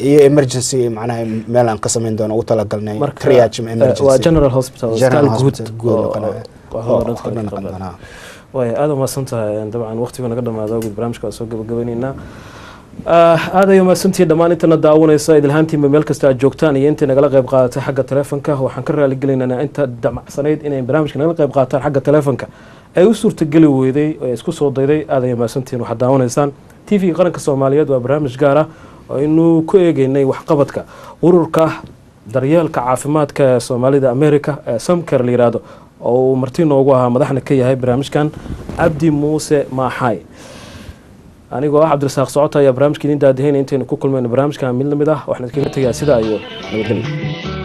iyo emergency macnaha meel aan ka sameyn doono ugu talagalnay triage emergency waa general hospital way aad ma santahay dabcan waqtiga naga dhamaado barnaamijka soo gabagabeynayna aad ayuu maasantii dhammaan intana daawanaysa idilhaantiinba meel kasta aad joogtaan iyo intii nagala qayb qaadatay xagga taleefanka waxaan ka raali gelinaynaa inta damacsanayd inay barnaamijka nagala qayb qaataan xagga taleefanka ay u suurtageli weyday oo isku soo dayday aad ayuu maasantiin waxaad daawanaysaan TV qaranka Soomaaliyeed waa barnaamij gaar ah oo inuu ku eegaynay waxqabadka ururka daryeelka caafimaadka ee Soomaalida America ee Samcare la yiraahdo oo martii noogu ahaa madaxna ka yahay barnaamijkan Cabdi Muuse Maaxay anigoo Cabdirasaaq Socota ayaa barnaamijka idin daadiheynay intaynu ku kulmayno barnaamijkan mid lamid ah waxaan idinkaga tagayaa sida ayo nabadgelyo